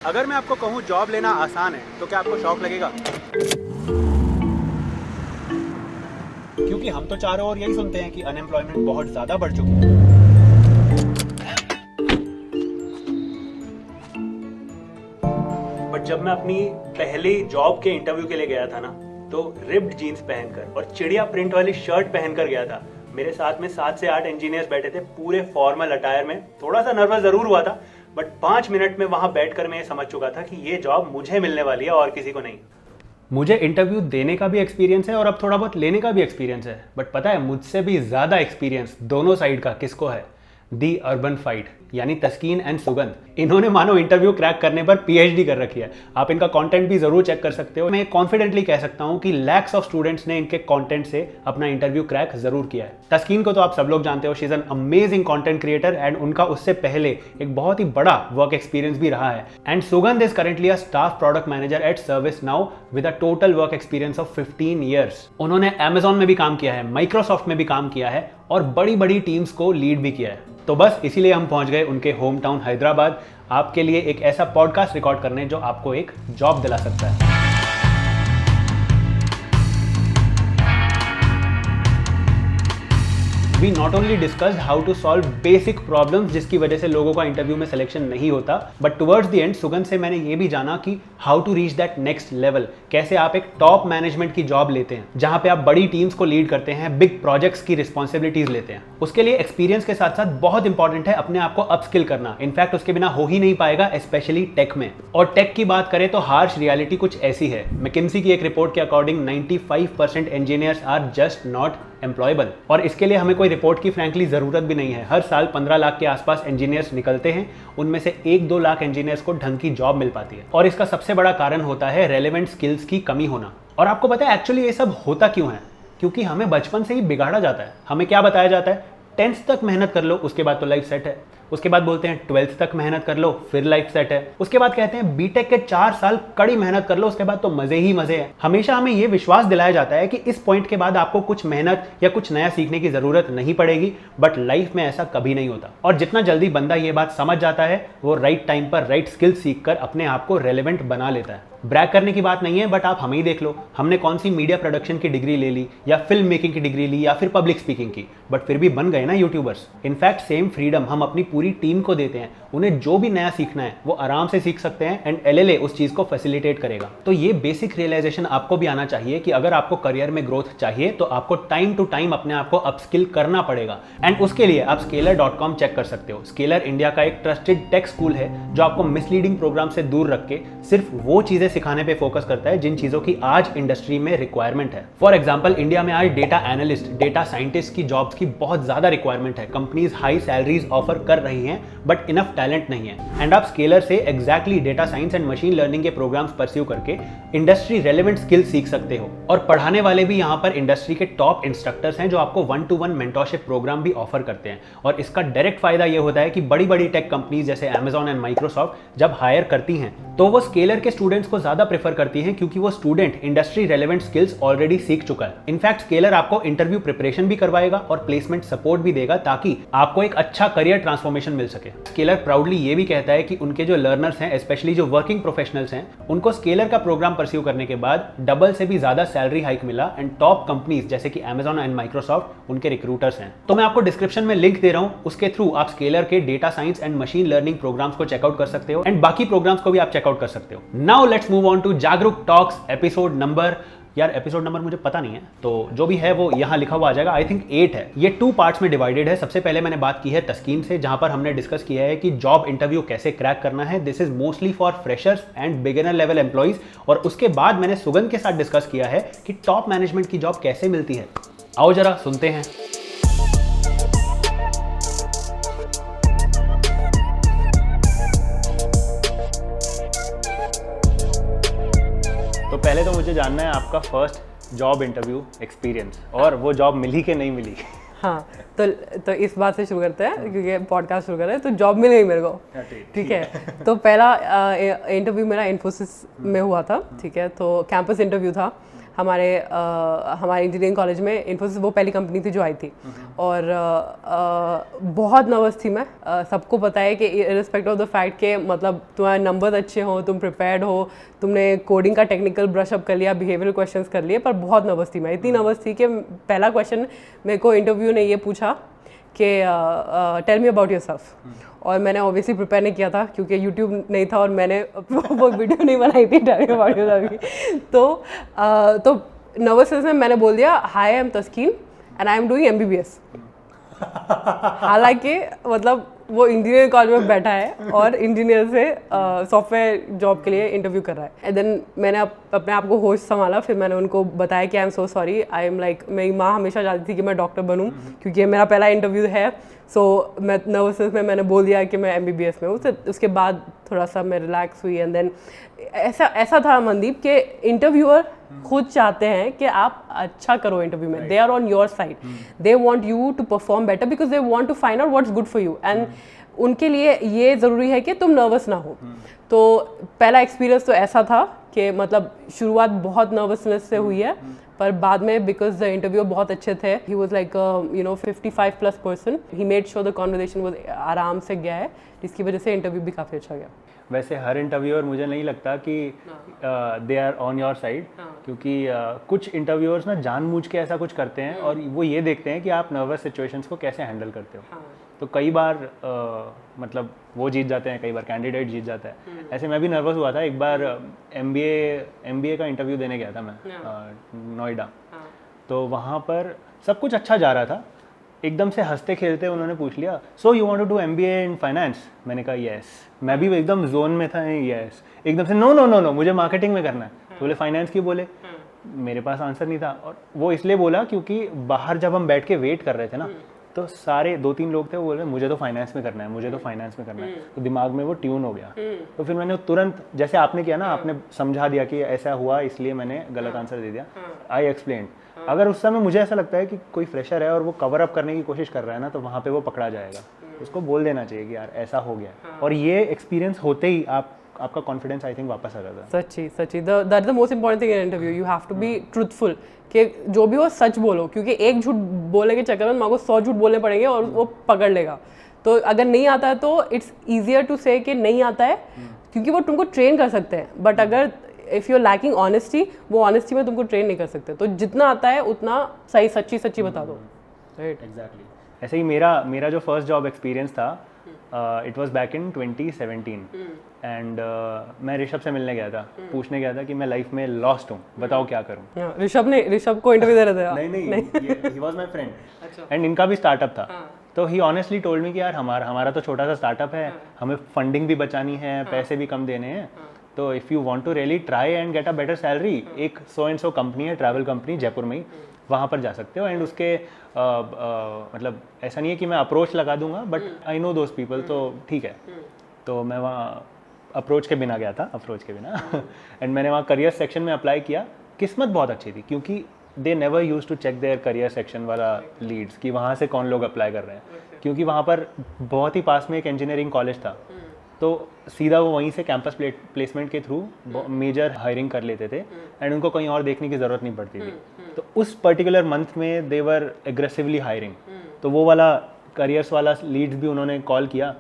अगर मैं आपको कहूँ जॉब लेना आसान है तो क्या आपको शौक लगेगा? क्योंकि हम तो चारों ओर यही सुनते हैं कि अनएम्प्लॉयमेंट बहुत ज्यादा बढ़ चुकी है। बट जब मैं अपनी पहली जॉब के इंटरव्यू के लिए गया था ना, तो रिप्ड जीन्स पहनकर और चिड़िया प्रिंट वाली शर्ट पहनकर गया था। मेरे साथ में 7 से 8 इंजीनियर्स बैठे थे पूरे फॉर्मल अटायर में। थोड़ा सा नर्वस जरूर हुआ था, बट 5 मिनट में वहां बैठकर मैं ये समझ चुका था कि ये जॉब मुझे मिलने वाली है और किसी को नहीं। मुझे इंटरव्यू देने का भी एक्सपीरियंस है और अब थोड़ा बहुत लेने का भी एक्सपीरियंस है, बट पता है मुझसे भी ज़्यादा एक्सपीरियंस दोनों साइड का किसको है? दी अर्बन फाइट, यानी तस्कीन एंड सुगंध। इन्होंने मानो इंटरव्यू क्रैक करने पर पीएचडी कर रखी है। आप इनका कंटेंट भी जरूर चेक कर सकते हो। मैं कॉन्फिडेंटली कह सकता हूं कि लैक्स ऑफ स्टूडेंट्स ने इनके कंटेंट से अपना इंटरव्यू क्रैक जरूर किया है। तस्कीन को तो आप सब लोग जानते हो, she is an amazing content creator and उनका उससे पहले एक बहुत ही बड़ा वर्क एक्सपीरियंस भी रहा है। एंड सुगंध is currently a staff product manager eight service now with a total work experience of 15 years. उन्होंने अमेजॉन में भी काम किया है, माइक्रोसॉफ्ट में भी काम किया है और बड़ी बड़ी टीम्स को लीड भी किया है। तो बस इसीलिए हम पहुंच गए उनके होम टाउन हैदराबाद, आपके लिए एक ऐसा पॉडकास्ट रिकॉर्ड करने जो आपको एक जॉब दिला सकता है। We not only discussed how to solve basic problems जिसकी वजह से लोगों का इंटरव्यू में सिलेक्शन नहीं होता, बट टुवर्ड्स द एंड सुगंध से मैंने ये भी जाना कि how to reach that next level, कैसे आप एक टॉप मैनेजमेंट की जॉब लेते हैं जहां पे आप बड़ी टीम्स को लीड करते हैं, बिग प्रोजेक्ट्स की रिस्पॉन्सिबिलिटीज लेते हैं। उसके लिए एक्सपीरियंस के साथ साथ बहुत इंपॉर्टेंट है अपने आप को अपस्किल करना। इनफैक्ट उसके बिना हो ही नहीं पाएगा, स्पेशली टेक में। और टेक की बात करें तो हार्श रियलिटी कुछ ऐसी है। मैकिन्सी की एक रिपोर्ट के according 95% engineers are just not employable, और इसके लिए हमें कोई रिपोर्ट की फ्रैंकली जरूरत भी नहीं है। हर साल 15 लाख के आसपास इंजीनियर्स निकलते हैं, उनमें से 1-2 लाख इंजीनियर्स को ढंग की जॉब मिल पाती है। और इसका सबसे बड़ा कारण होता है रेलेवेंट स्किल्स की कमी होना। और आपको पता है एक्चुअली ये सब होता क्यों है? क्योंकि हमें बचपन से ही बिगाड़ा जाता है। हमें क्या बताया जाता है? 10th तक मेहनत कर लो, उसके बाद तो लाइफ सेट है। उसके बाद बोलते हैं 12th तक मेहनत कर लो, फिर लाइफ सेट है। उसके बाद कहते हैं बीटेक के 4 साल कड़ी मेहनत कर लो, उसके बाद तो मजे ही मजे हैं। हमेशा हमें यह विश्वास दिलाया जाता है कि इस पॉइंट के बाद आपको कुछ मेहनत या कुछ नया सीखने की जरूरत नहीं पड़ेगी, बट लाइफ में ऐसा कभी नहीं होता। और जितना जल्दी बंदा ये बात समझ जाता है, वो राइट टाइम पर राइट स्किल सीखकर अपने आप को रेलेवेंट बना लेता है। ब्रैग करने की बात नहीं है, बट आप हमें ही देख लो, हमने कौन सी मीडिया प्रोडक्शन की डिग्री ले ली, या फिल्म मेकिंग की डिग्री ली, या फिर पब्लिक स्पीकिंग की, बट फिर भी बन गए ना यूट्यूबर्स। इनफैक्ट सेम फ्रीडम हम अपनी पूरी टीम को देते हैं। उन्हें जो भी नया सीखना है वो आराम से सीख सकते हैं एंड एलएलए उस चीज को फैसिलिटेट करेगा। तो ये बेसिक रियलाइजेशन आपको भी आना चाहिए कि अगर आपको करियर में ग्रोथ चाहिए तो आपको टाइम टू टाइम अपने आप को अपस्किल करना पड़ेगा। एंड उसके लिए आप स्केलर.com चेक कर सकते हो। स्केलर इंडिया का एक ट्रस्टेड टेक स्कूल है जो आपको मिसलीडिंग प्रोग्राम से दूर रख के सिर्फ वो चीजें सिखाने पे फोकस करता है जिन चीजों की आज इंडस्ट्री में रिक्वायरमेंट है। फॉर एग्जाम्पल, इंडिया में आज डेटा एनालिस्ट, डेटा साइंटिस्ट की जॉब्स की बहुत ज्यादा रिक्वायरमेंट है। कंपनीज हाई सैलरीज ऑफर कर रही हैं, बट इनफ टैलेंट नहीं है। एंड आप स्केलर से exactly data science and machine learning के प्रोग्राम्स परस्यू करके इंडस्ट्री रेलेवेंट स्किल सीख सकते हो। और पढ़ाने वाले भी यहाँ पर इंडस्ट्री के टॉप इंस्ट्रक्टर्स हैं जो आपको 1-to-1 मेंटरशिप प्रोग्राम भी ऑफर करते हैं। और इसका डायरेक्ट फायदा ये होता है कि बड़ी बड़ी टेक कंपनीज जैसे अमेजॉन एंड माइक्रोसॉफ्ट जब हायर करती हैं तो वो स्केलर के स्टूडेंट्स को ज्यादा प्रेफर करती हैं, क्योंकि वो student industry relevant skills already सीख चुका है। इनफैक्ट स्केलर आपको इंटरव्यू प्रिपरेशन भी करवाएगा और प्लेसमेंट सपोर्ट भी देगा ताकि आपको एक अच्छा करियर ट्रांसफॉर्मेशन मिल सके। स्केलर प्राउडली ये भी कहता है कि उनके जो लर्नर्स हैं, स्पेशली जो वर्किंग प्रोफेशनल्स हैं, उनको स्केलर का प्रोग्राम परस्यू करने के बाद डबल से भी ज्यादा सैलरी हाइक मिला एंड टॉप कंपनीज जैसे कि अमेजॉन एंड माइक्रोसॉफ्ट उनके रिक्रूटर्स हैं। तो मैं आपको डिस्क्रिप्शन में लिंक दे रहा हूं, उसके थ्रू आप स्केलर के data science and machine learning programs को चेकआउट कर सकते हो एंड बाकी प्रोग्राम्स को भी आप चेकआउट कर सकते हो। Now let's move on to Jagruk talks episode number मुझे पता नहीं है, तो जो भी है वो यहाँ लिखा हुआ आ जाएगा। आई थिंक 8 है। ये 2 पार्ट्स में डिवाइडेड है। सबसे पहले मैंने बात की है तस्कीन से, जहां पर हमने डिस्कस किया है कि जॉब इंटरव्यू कैसे क्रैक करना है। This is mostly for freshers and beginner level employees. और उसके बाद मैंने सुगंध के साथ डिस्कस किया है कि टॉप मैनेजमेंट की जॉब कैसे मिलती है। आओ जरा सुनते हैं। तो पहले तो मुझे जानना है आपका फर्स्ट जॉब इंटरव्यू एक्सपीरियंस, और वो जॉब मिली कि नहीं मिली। हाँ, तो इस बात से शुरू करते हैं क्योंकि पॉडकास्ट शुरू कर रहे हैं। तो जॉब मिल गई मेरे को, ठीक है। तो पहला इंटरव्यू मेरा इन्फोसिस में हुआ था, ठीक है। तो कैंपस इंटरव्यू था। हमारे इंजीनियरिंग कॉलेज में इन्फोसिस वो पहली कंपनी थी जो आई थी, और बहुत नर्वस थी मैं। सबको पता है कि इर्रिस्पेक्ट ऑफ द फैक्ट के मतलब तुम्हारे नंबर अच्छे हो, तुम प्रिपेयर्ड हो, तुमने कोडिंग का टेक्निकल ब्रश अप कर लिया, बिहेवियरल क्वेश्चंस कर लिए, पर बहुत नर्वस थी मैं। इतनी नर्वस थी कि पहला क्वेश्चन मेरे को इंटरव्यू ने ये पूछा कि टेल मी अबाउट योरसेल्फ, और मैंने ऑब्वियसली प्रिपेयर नहीं किया था क्योंकि यूट्यूब नहीं था और मैंने वो वीडियो नहीं बनाई थी टेल मी अबाउट योरसेल्फ। तो नर्वसनेस में मैंने बोल दिया hi I am Taskeen and I am doing MBBS। हालांकि मतलब वो इंजीनियर कॉलेज में बैठा है और इंजीनियर से सॉफ्टवेयर जॉब के लिए इंटरव्यू कर रहा है। एंड देन मैंने अपने आप को होश संभाला, फिर मैंने उनको बताया कि I am so sorry, I am like, मेरी माँ हमेशा चाहती थी कि मैं डॉक्टर बनूं क्योंकि मेरा पहला इंटरव्यू है। सो मैं नर्वसनेस में मैंने बोल दिया कि मैं MBBS में हूँ। उसके बाद थोड़ा सा मैं रिलैक्स हुई। एंड देन ऐसा था मनदीप के इंटरव्यूअर खुद चाहते हैं कि आप अच्छा करो इंटरव्यू में, they are on your side, they want you to perform better because they want to find out what's good for you, and उनके लिए ये ज़रूरी है कि तुम नर्वस ना हो। तो पहला एक्सपीरियंस तो ऐसा था कि मतलब शुरुआत बहुत नर्वसनेस से हुई है, पर बाद में बिकॉज द इंटरव्यू बहुत अच्छे थे, he was like 55+% he made sure the conversation was आराम से गया है, जिसकी वजह से इंटरव्यू भी काफ़ी अच्छा गया। वैसे हर इंटरव्यूअर मुझे नहीं लगता कि they are on your side, क्योंकि कुछ इंटरव्यूअर्स ना जानबूझ के ऐसा कुछ करते हैं और वो ये देखते हैं कि आप नर्वस सिचुएशंस को कैसे हैंडल करते हो। तो कई बार मतलब वो जीत जाते हैं, कई बार कैंडिडेट जीत जाता है। ऐसे मैं भी नर्वस हुआ था एक बार, MBA का इंटरव्यू देने गया था मैं नोएडा। तो वहाँ पर सब कुछ अच्छा जा रहा था, एकदम से हंसते खेलते उन्होंने पूछ लिया so you want to do MBA in finance. मैंने कहा यस, मैं भी एकदम जोन में था, यस। एकदम से नो नो नो नो मुझे मार्केटिंग में करना है। तो बोले फाइनेंस क्यों? बोले मेरे पास आंसर नहीं था, और वो इसलिए बोला क्योंकि बाहर जब हम बैठ के वेट कर रहे थे ना, तो सारे 2-3 लोग थे, वो बोल रहे मुझे तो फाइनेंस में करना है, मुझे तो फाइनेंस में करना है। तो दिमाग में वो ट्यून हो गया। तो फिर मैंने तुरंत, जैसे आपने किया ना, आपने समझा दिया कि ऐसा हुआ इसलिए मैंने गलत आंसर दे दिया। I explain. अगर उस समय मुझे ऐसा लगता है कि कोई फ्रेशर है और वो कवर अप करने की कोशिश कर रहा है ना, तो वहाँ पे वो पकड़ा जाएगा। उसको बोल देना चाहिए कि यार ऐसा हो गया, और ये एक्सपीरियंस होते ही आपका कॉन्फिडेंस आई थिंक वापस आ जाता है। सच्ची that is the most important thing in interview, you have to be truthful, कि जो भी हो सच बोलो, क्योंकि एक झूठ बोलने के चक्कर में माँ को 100 झूठ बोलने पड़ेंगे और वो पकड़ लेगा। तो अगर नहीं आता है तो इट्स ईजियर टू से कि नहीं आता है, क्योंकि वो तुमको ट्रेन कर सकते हैं, बट अगर if you are lacking honesty, वो ऑनेस्टी में तुमको ट्रेन नहीं कर सकते। तो जितना आता है उतना सही सच्ची बता दो। Right, exactly. ऐसे ही मेरा जो फर्स्ट जॉब एक्सपीरियंस था, it was back in 2017 and मैं ऋषभ से मिलने गया था, पूछने गया था कि मैं लाइफ में लॉस्ट हूँ, बताओ क्या करूँ। ऋषभ को इंटरव्यू दे रहे थे? नहीं, he was my friend and इनका भी स्टार्टअप था। तो ही ऑनेस्टली टोल्ड मी कि यार हमारा तो छोटा सा स्टार्टअप है, हमें फंडिंग भी बचानी है, पैसे भी कम देने हैं, तो if you want to really try and get a better salary, एक सो एंड सो कंपनी है, ट्रैवल कंपनी जयपुर में ही, वहाँ पर जा सकते हो। एंड उसके मतलब ऐसा नहीं है कि मैं अप्रोच लगा दूंगा, but I know those people, तो ठीक है। तो मैं वहाँ अप्रोच के बिना गया था, एंड मैंने वहाँ करियर सेक्शन में अप्लाई किया। किस्मत बहुत अच्छी थी क्योंकि they never use to check their career section वाला लीड्स कि वहाँ से कौन लोग अप्लाई कर रहे हैं, क्योंकि वहाँ पर बहुत ही पास में एक इंजीनियरिंग कॉलेज था, तो सीधा वो वहीं से कैंपस प्लेसमेंट के थ्रू मेजर हायरिंग कर लेते थे एंड उनको कहीं और देखने की ज़रूरत नहीं पड़ती थी। तो उस पर्टिकुलर मंथ में दे वर एग्रेसिवली हायरिंग, तो वो वाला करियर्स वाला लीड्स भी उन्होंने कॉल किया।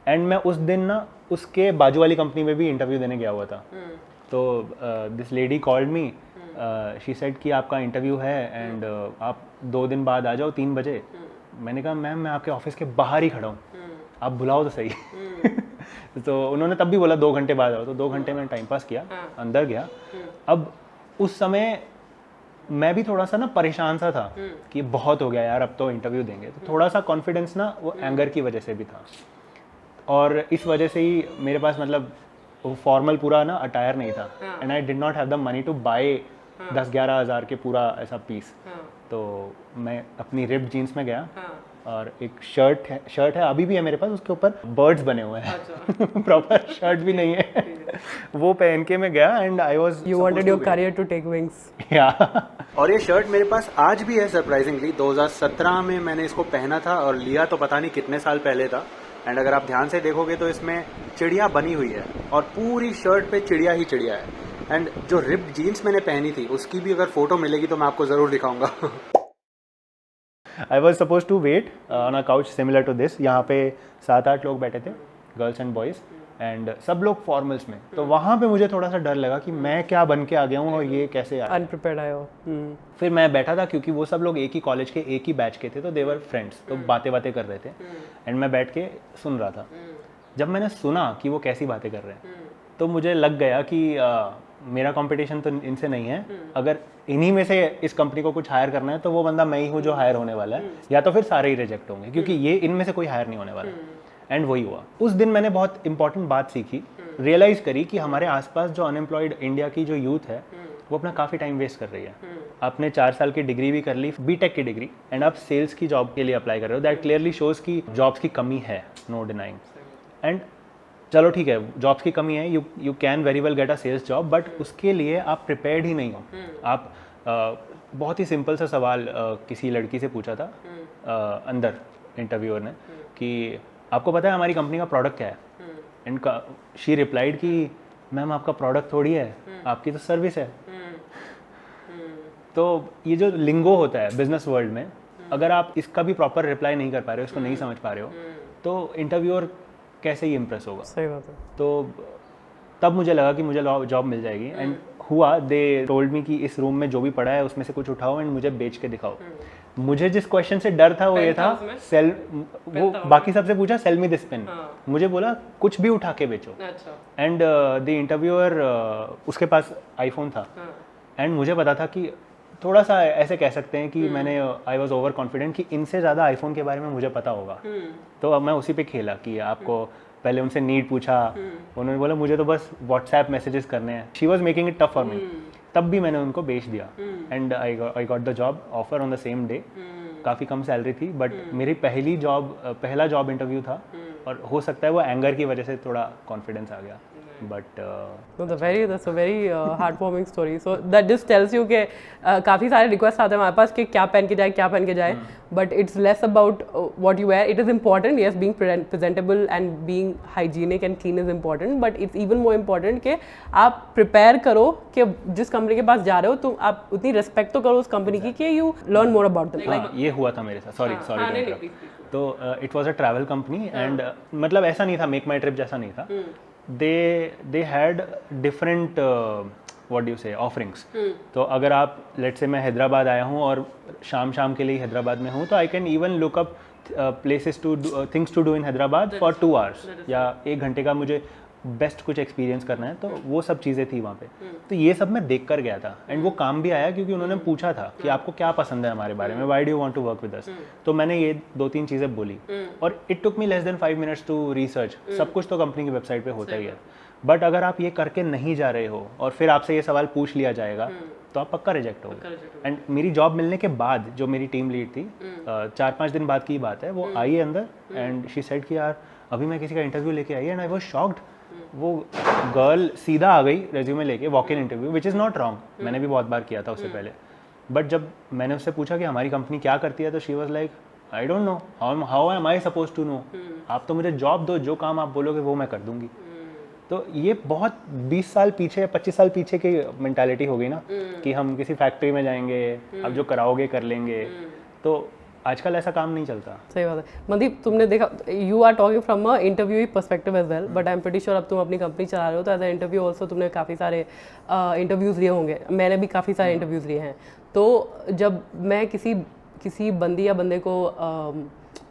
एंड मैं उस दिन ना उसके बाजू वाली कंपनी में भी इंटरव्यू देने गया हुआ था। तो this lady called me, she said कि आपका इंटरव्यू है एंड आप 2 दिन बाद आ जाओ 3 बजे। मैंने कहा मैम मैं आपके ऑफिस के बाहर ही खड़ा हूँ, आप बुलाओ तो सही। तो उन्होंने तब भी बोला 2 घंटे बाद आओ, तो 2 घंटे में टाइम पास किया, अंदर गया। अब उस समय मैं भी थोड़ा सा ना परेशान सा था कि बहुत हो गया यार, अब तो इंटरव्यू देंगे, तो थोड़ा सा कॉन्फिडेंस ना वो एंगर की वजह से भी था, और इस वजह से ही मेरे पास मतलब वो फॉर्मल पूरा ना अटायर नहीं था, and I did not have the money to buy 10-11 हज़ार के पूरा ऐसा पीस। तो मैं अपनी रिप्ड जीन्स में गया और एक शर्ट है अभी भी है मेरे पास, उसके ऊपर बर्ड्स बने हुए हैं। प्रॉपर शर्ट भी नहीं है। वो पहन के मैं गया and I was you wanted your career to take wings. या और ये शर्ट मेरे पास आज भी है सरप्राइजिंगली। 2017 में मैंने इसको पहना था और लिया तो पता नहीं कितने साल पहले था। एंड अगर आप ध्यान से देखोगे तो इसमें चिड़िया बनी हुई है और पूरी शर्ट पे चिड़िया ही चिड़िया है। एंड जो रिप्ड जीन्स मैंने पहनी थी उसकी भी अगर फोटो मिलेगी तो मैं आपको ज़रूर दिखाऊंगा। I was suppose to wait on a couch similar to this. यहाँ पे 7-8 लोग बैठे थे, गर्ल्स एंड बॉयज़, एंड सब लोग फॉर्मल्स में। तो वहाँ पे मुझे थोड़ा सा डर लगा कि मैं क्या बन के आ गया हूँ और ये कैसे आया, अनप्रिपेयर्ड आए हो। फिर मैं बैठा था क्योंकि वो सब लोग एक ही कॉलेज के एक ही बैच के थे, तो देवर फ्रेंड्स, तो बातें कर रहे थे एंड मैं बैठ के सुन रहा था। जब मैंने सुना कि वो कैसी बातें कर रहे हैं तो मुझे लग गया कि मेरा कंपटीशन तो इनसे नहीं है, अगर इन्हीं में से इस कंपनी को कुछ हायर करना है तो वो बंदा मैं ही हूँ जो हायर होने वाला है, या तो फिर सारे ही रिजेक्ट होंगे क्योंकि ये इनमें से कोई हायर नहीं होने वाला। एंड वही हुआ। उस दिन मैंने बहुत इंपॉर्टेंट बात सीखी, रियलाइज करी कि हमारे आसपास जो अनएम्प्लॉयड इंडिया की जो यूथ है वो अपना काफ़ी टाइम वेस्ट कर रही है। आपने 4 साल की डिग्री भी कर ली, बीटेक की डिग्री, एंड आप सेल्स की जॉब के लिए अप्लाई कर रहे हो। दैट क्लियरली शोज कि जॉब्स की कमी है, नो डिनाइंग। एंड चलो ठीक है, जॉब्स की कमी है, you can very well get a sales job, but उसके लिए आप प्रिपेयर्ड ही नहीं हो। आप बहुत ही सिंपल सा सवाल किसी लड़की से पूछा था अंदर इंटरव्यूअर ने कि आपको पता है हमारी कंपनी का प्रोडक्ट क्या है? एंड शी रिप्लाइड कि मैम आपका प्रोडक्ट थोड़ी है, आपकी तो सर्विस है। तो ये जो लिंगो होता है बिजनेस वर्ल्ड में, अगर आप इसका भी प्रॉपर रिप्लाई नहीं कर पा रहे हो, इसको नहीं समझ पा रहे हो, तो इंटरव्यूअर कैसे ही इम्प्रेस होगा? सही बात है। तो तब मुझे लगा कि मुझे जॉब मिल जाएगी। एंड हुआ, दे टोल्ड मी कि इस रूम में जो भी पड़ा है उसमें से कुछ उठाओ एंड मुझे बेच के दिखाओ। मुझे जिस क्वेश्चन से डर था वो ये था, सेल, वो बाकी सबसे पूछा सेल मी दिस पेन, मुझे बोला कुछ भी उठा के बेचो। एंड द इंटरव्यूअर, उसके पास आईफोन था एंड मुझे पता था कि थोड़ा सा ऐसे कह सकते हैं कि मैंने आई वॉज ओवर कॉन्फिडेंट कि इनसे ज़्यादा आईफोन के बारे में मुझे पता होगा। तो अब मैं उसी पे खेला कि आपको पहले उनसे नीड पूछा, उन्होंने बोला मुझे तो बस व्हाट्सएप मैसेजेस करने हैं। She was making it tough for me. तब भी मैंने उनको बेच दिया and I got the job offer on the same day. काफ़ी कम सैलरी थी, बट मेरी पहला जॉब इंटरव्यू था और हो सकता है वो एंगर की वजह से थोड़ा कॉन्फिडेंस आ गया। But that's a very heartwarming story. So that just tells you कि काफ़ी सारे रिक्वेस्ट आते हैं हमारे पास कि क्या पहन के जाए, but it's less about what you wear. It is important, yes, being presentable and being hygienic and clean is important, but it's even more important कि आप prepare करो कि जिस कंपनी के पास जा रहे हो तो आप उतनी respect तो करो उस कंपनी की कि you learn more about them. हाँ, ये हुआ था मेरे साथ। सॉरी तो it was a travel company and मतलब ऐसा नहीं था, मेक माई ट्रिप जैसा नहीं था। they had different what do you say offerings। तो अगर आप लेट से मैं हैदराबाद आया हूँ और शाम के लिए हैदराबाद में हूँ, तो I can even look up places to things to do in Hyderabad for 2 hours या 1 घंटे का मुझे बेस्ट कुछ एक्सपीरियंस करना है, तो वो सब चीज़ें थी वहाँ पे। तो ये सब मैं देख कर गया था एंड वो काम भी आया क्योंकि उन्होंने पूछा था कि आपको क्या पसंद है हमारे बारे में, why do you want to work with us. तो मैंने ये 2-3 चीज़ें बोली और it took me less than 5 minutes to research. सब कुछ तो कंपनी की वेबसाइट पे होता ही है, बट अगर आप ये करके नहीं जा रहे हो और फिर आपसे ये सवाल पूछ लिया जाएगा तो आप पक्का रिजेक्ट होगे। एंड मेरी जॉब मिलने के बाद जो मेरी टीम लीड थी, 4-5 दिन बाद की बात है, वो आई अंदर एंड शी सेड कि यार अभी मैं किसी का इंटरव्यू लेके आई एंड आई वाज शॉक्ड। वो गर्ल सीधा आ गई रेज्यूमे लेके, walk in interview, which is not wrong, मैंने भी बहुत बार किया था उससे पहले। बट जब मैंने उससे पूछा कि हमारी कंपनी क्या करती है, तो she was like I don't know, how am I suppose to know. आप तो मुझे जॉब दो, जो काम आप बोलोगे वो मैं कर दूंगी। तो ये बहुत 20 साल पीछे 25 साल पीछे की मेंटालिटी हो गई ना कि हम किसी फैक्ट्री में जाएंगे, आप जो कराओगे कर लेंगे। तो आजकल ऐसा काम नहीं चलता। सही बात है। मनदीप, तुमने देखा, you are talking from a interview perspective as well, but I am pretty sure अब तुम अपनी कंपनी चला रहे हो तो एज अ इंटरव्यू ऑल्सो तुमने काफ़ी सारे इंटरव्यूज़ लिए होंगे। मैंने भी काफ़ी सारे इंटरव्यूज़ लिए हैं। तो जब मैं किसी बंदी या बंदे को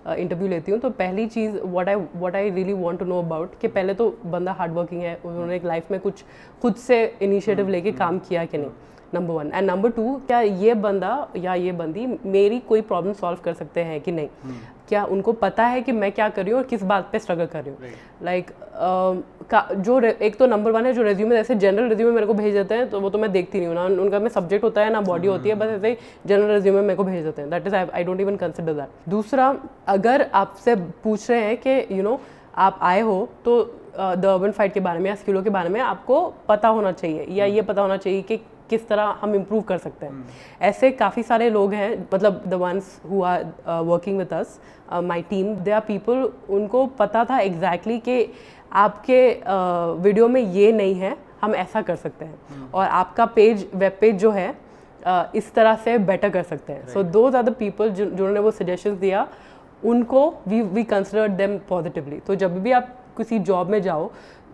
इंटरव्यू लेती हूँ तो पहली चीज़ what I really want to know about कि पहले तो बंदा हार्ड वर्किंग है, उन्होंने एक लाइफ में कुछ खुद से इनिशिएटिव लेके काम किया कि नहीं, नंबर 1। एंड नंबर 2, क्या ये बंदा या ये बंदी मेरी कोई प्रॉब्लम सॉल्व कर सकते हैं कि नहीं, क्या उनको पता है कि मैं क्या कर रही हूँ और किस बात पे स्ट्रगल कर रही हूँ। लाइक एक तो नंबर 1 है जो रेज्यूमे, ऐसे जनरल रेज्यूमे मेरे को भेज देते हैं तो वो तो मैं देखती नहीं हूँ ना, उनका में सब्जेक्ट होता है ना बॉडी होती है, बस ऐसे ही जनरल रेज्यूमे मेरे को भेज देते हैं। That is I don't even consider that. दूसरा, अगर आपसे पूछ रहे हैं कि आप आए हो तो द अर्बन फाइट के बारे में या स्किलों के बारे में आपको पता होना चाहिए, या ये पता होना चाहिए कि किस तरह हम इम्प्रूव कर सकते हैं। ऐसे काफ़ी सारे लोग हैं, मतलब the ones who are working with us, my team, they are people, उनको पता था एग्जैक्टली कि आपके वीडियो में ये नहीं है, हम ऐसा कर सकते हैं और आपका पेज वेब पेज जो है इस तरह से बेटर कर सकते हैं. So those are the people जिन्होंने वो सजेशंस दिया, उनको वी कंसिडर देम पॉजिटिवली. तो जब भी आप किसी जॉब में जाओ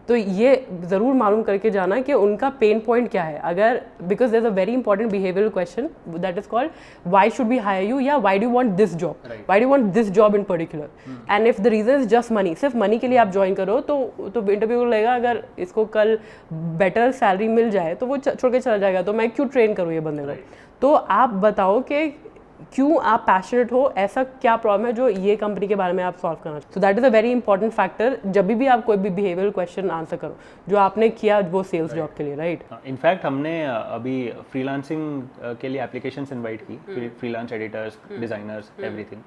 तो ये ज़रूर मालूम करके जाना कि उनका पेन पॉइंट क्या है. अगर because there is a very important behavioural question that is called why should we hire you, या why do want this job, why do want this job in particular. And if the reason is just money, सिर्फ money के लिए आप join करो तो interview को लगेगा अगर इसको कल बेटर सैलरी मिल जाए तो वो छोड़ के चला जाएगा, तो मैं क्यों ट्रेन करूँ ये बंदे को. तो आप बताओ कि क्यों आप पैशनेट हो, ऐसा क्या प्रॉब्लम है जो ये कंपनी के बारे में आप सॉल्व करना. So that is a very important factor जब भी आप कोई भी बिहेवियरल क्वेश्चन आंसर करो जो आपने किया वो सेल्स जॉब के लिए, राइट. इनफैक्ट हमने अभी फ्रीलांसिंग के लिए एप्लीकेशंस इनवाइट की, freelance editors, designers, everything.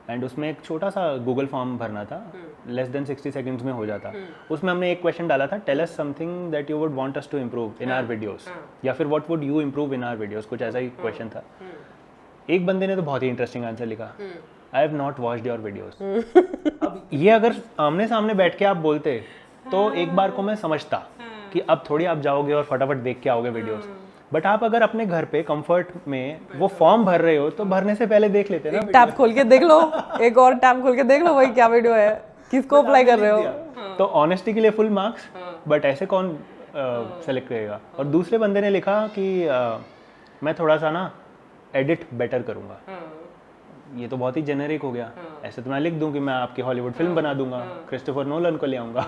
And उसमें एक छोटा सा गूगल फॉर्म भरना था, लेस देन 60 सेकंड्स में हो जाता. उसमें हमने एक क्वेश्चन डाला था, tell us something that you would want us to improve in our videos, या फिर what would you improve in our videos, कुछ ऐसा ही क्वेश्चन था. एक बंदे ने तो बहुत ही इंटरेस्टिंग आंसर लिखा, I have not watched your videos. अब ये अगर आमने सामने बैठ के आप बोलते तो एक बार को मैं समझता कि अब थोड़ी आप जाओगे और फटाफट देख के आओगे वीडियोस. बट आप अगर अपने घर पे कंफर्ट में वो फॉर्म भर रहे हो तो भरने से पहले देख लेते ना, टैब खोल के देख लो, एक और टैब खोल के देख लो वही क्या वीडियो है, किसको अप्लाई कर रहे हो. तो ऑनेस्टी के लिए फुल मार्क्स, बट ऐसे कौन सेलेक्ट करेगा. और दूसरे बंदे ने लिखा कि मैं थोड़ा सा ना एडिट बेटर करूंगा. ये तो बहुत ही जेनेरिक हो गया. ऐसे तो मैं लिख दूं कि मैं आपकी हॉलीवुड फिल्म बना दूंगा, क्रिस्टोफर नोलन को ले आऊंगा.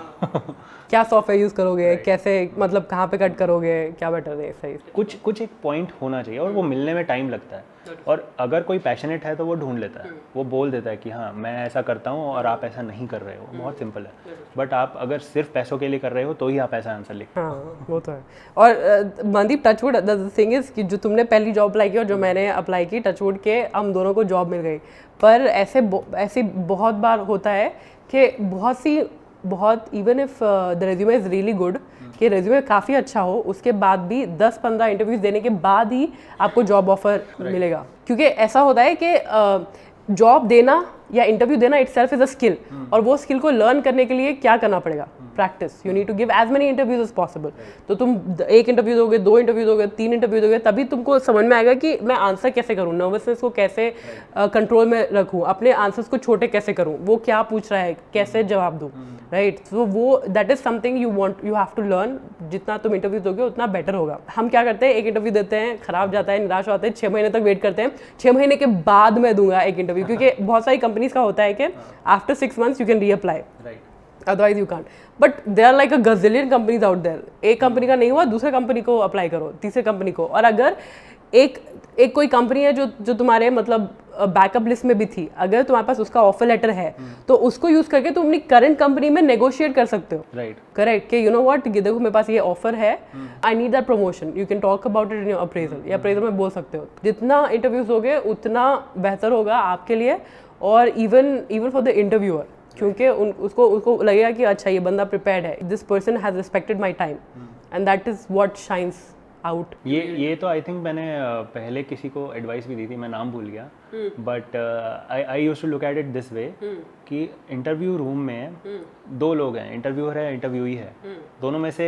क्या सॉफ्टवेयर यूज करोगे, कैसे, मतलब कहाँ पे कट करोगे, क्या बेटर है. सही, कुछ एक पॉइंट होना चाहिए और वो मिलने में टाइम लगता है. और अगर कोई पैशनेट है तो वो ढूंढ लेता है, वो बोल देता है कि हाँ मैं ऐसा करता हूँ और आप ऐसा नहीं कर रहे हो. बहुत सिंपल है. बट आप अगर सिर्फ पैसों के लिए कर रहे हो तो ही आप ऐसा आंसर लिख. हाँ वो तो है. और Mandeep, touch wood the thing is कि जो तुमने पहली जॉब अप्लाई की और जो मैंने अप्लाई की, टचवुड के हम दोनों को जॉब मिल गई. पर ऐसे बहुत बार होता है कि बहुत even if the resume is really good, कि रेज्यूमे काफ़ी अच्छा हो, उसके बाद भी 10-15 इंटरव्यूज देने के बाद ही आपको जॉब ऑफर मिलेगा. क्योंकि ऐसा होता है कि जॉब देना या इंटरव्यू देना इटसेल्फ इज अ स्किल, और वो स्किल को लर्न करने के लिए क्या करना पड़ेगा, practice. You need to give as many interviews as possible. तो तुम 1 इंटरव्यू दोगे, 2 इंटरव्यू दोगे, 3 इंटरव्यू दोगे, तभी तुमको समझ में आएगा कि मैं आंसर कैसे करूँ, नर्वसनेस को कैसे कंट्रोल में रखूँ, अपने आंसर्स को छोटे कैसे करूँ, वो क्या पूछ रहा है कैसे जवाब दूँ, राइट. तो वो that is something you have to learn. जितना तुम इंटरव्यू दोगे उतना बेटर होगा. हम क्या करते हैं, एक इंटरव्यू देते हैं, खराब जाता है, निराश होते हैं, 6 महीने तक वेट करते हैं, 6 महीने के बाद मैं दूंगा एक इंटरव्यू. क्योंकि बहुत सारी कंपनीज का होता है कि after 6 months you can reapply, otherwise you can't. But there are like a gazillion companies out there. एक कंपनी का नहीं हुआ, दूसरे कंपनी को अप्लाई करो, तीसरे कंपनी को. और अगर एक कोई कंपनी है जो तुम्हारे मतलब बैकअप लिस्ट में भी थी, अगर तुम्हारे पास उसका ऑफर लेटर है तो उसको यूज करके तुम अपनी करंट कंपनी में नेगोशिएट कर सकते हो. Right, correct. कि यू नो व्हाट, देखो मेरे पास ये ऑफर है, I need that promotion, you can talk about it in your appraisal, या अप्रेजल में बोल सकते हो. जितना इंटरव्यूज होगे उतना बेहतर होगा आपके लिए, और इवन फॉर द इंटरव्यूअर. क्योंकि उसको लगेगा कि अच्छा ये बंदा प्रिपेयर्ड है, this person has respected my time, and that is what shines out. ये तो आई थिंक मैंने पहले किसी को एडवाइस भी दी थी, मैं नाम भूल गया, but I used to look at it this way कि इंटरव्यू रूम में 2 लोग हैं, इंटरव्यूअर है, इंटरव्यूई है. दोनों में से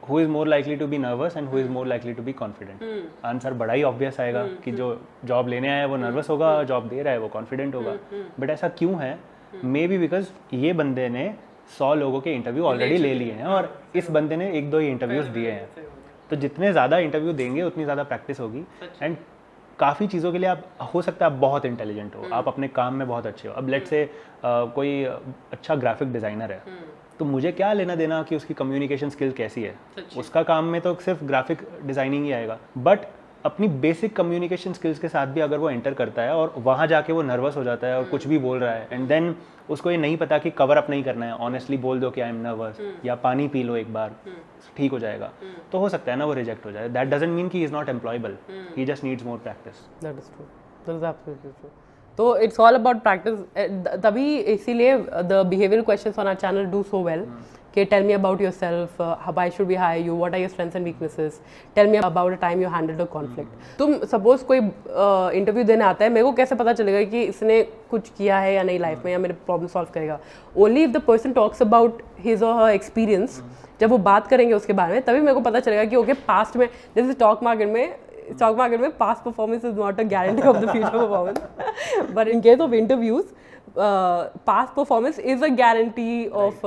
who is more likely to be nervous and who is more likely to be confident. Answer बड़ा ही ऑब्वियस आएगा कि जो जॉब लेने आया है वो नर्वस होगा, जॉब दे रहा है वो कॉन्फिडेंट होगा. बट ऐसा क्यों है? मे बी बिकॉज ये बंदे ने 100 लोगों के इंटरव्यू ऑलरेडी ले लिए हैं और इस बंदे ने 1-2 ही इंटरव्यूज दिए हैं. तो जितने ज़्यादा इंटरव्यू देंगे उतनी ज़्यादा प्रैक्टिस होगी. एंड काफ़ी चीज़ों के लिए आप, हो सकता है आप बहुत इंटेलिजेंट हो, आप अपने काम में बहुत अच्छे हो. अब लेट्स से कोई अच्छा ग्राफिक डिज़ाइनर है, तो मुझे क्या लेना देना कि उसकी कम्युनिकेशन स्किल कैसी है. उसका काम में तो सिर्फ ग्राफिक डिज़ाइनिंग ही आएगा. बट अपनी बेसिक कम्युनिकेशन स्किल्स के साथ भी अगर वो एंटर करता है और वहाँ जाके वो नर्वस हो जाता है और कुछ भी बोल रहा है, एंड देन उसको ये नहीं पता कि कवर अप नहीं करना है, ऑनेस्टली बोल दो कि आई एम नर्वस, या पानी पी लो एक बार, ठीक हो जाएगा, तो हो सकता है ना वो रिजेक्ट हो जाए. दैट डजंट मीन कि he is not employable, he just needs more practice. That is true, that is absolutely true. तो इट्स ऑल अबाउट प्रैक्टिस. तभी इसीलिए the behavioural questions on our channel do so well. Okay, tell me about yourself, why should we hire you, what are your strengths and weaknesses, tell me about a time you handled a conflict. तुम suppose कोई interview देने आता है, मेरे को कैसे पता चलेगा कि इसने कुछ किया है या नहीं लाइफ में, या मेरे प्रॉब्लम सॉल्व करेगा? Only if the person talks about his और हर एक्सपीरियंस जब वो बात करेंगे उसके बारे में, तभी मेरे को पता चलेगा कि ओके पास्ट में, जैसे स्टॉक मार्केट में past performance is not a guarantee of the future performance, but in case of interviews past performance is a guarantee of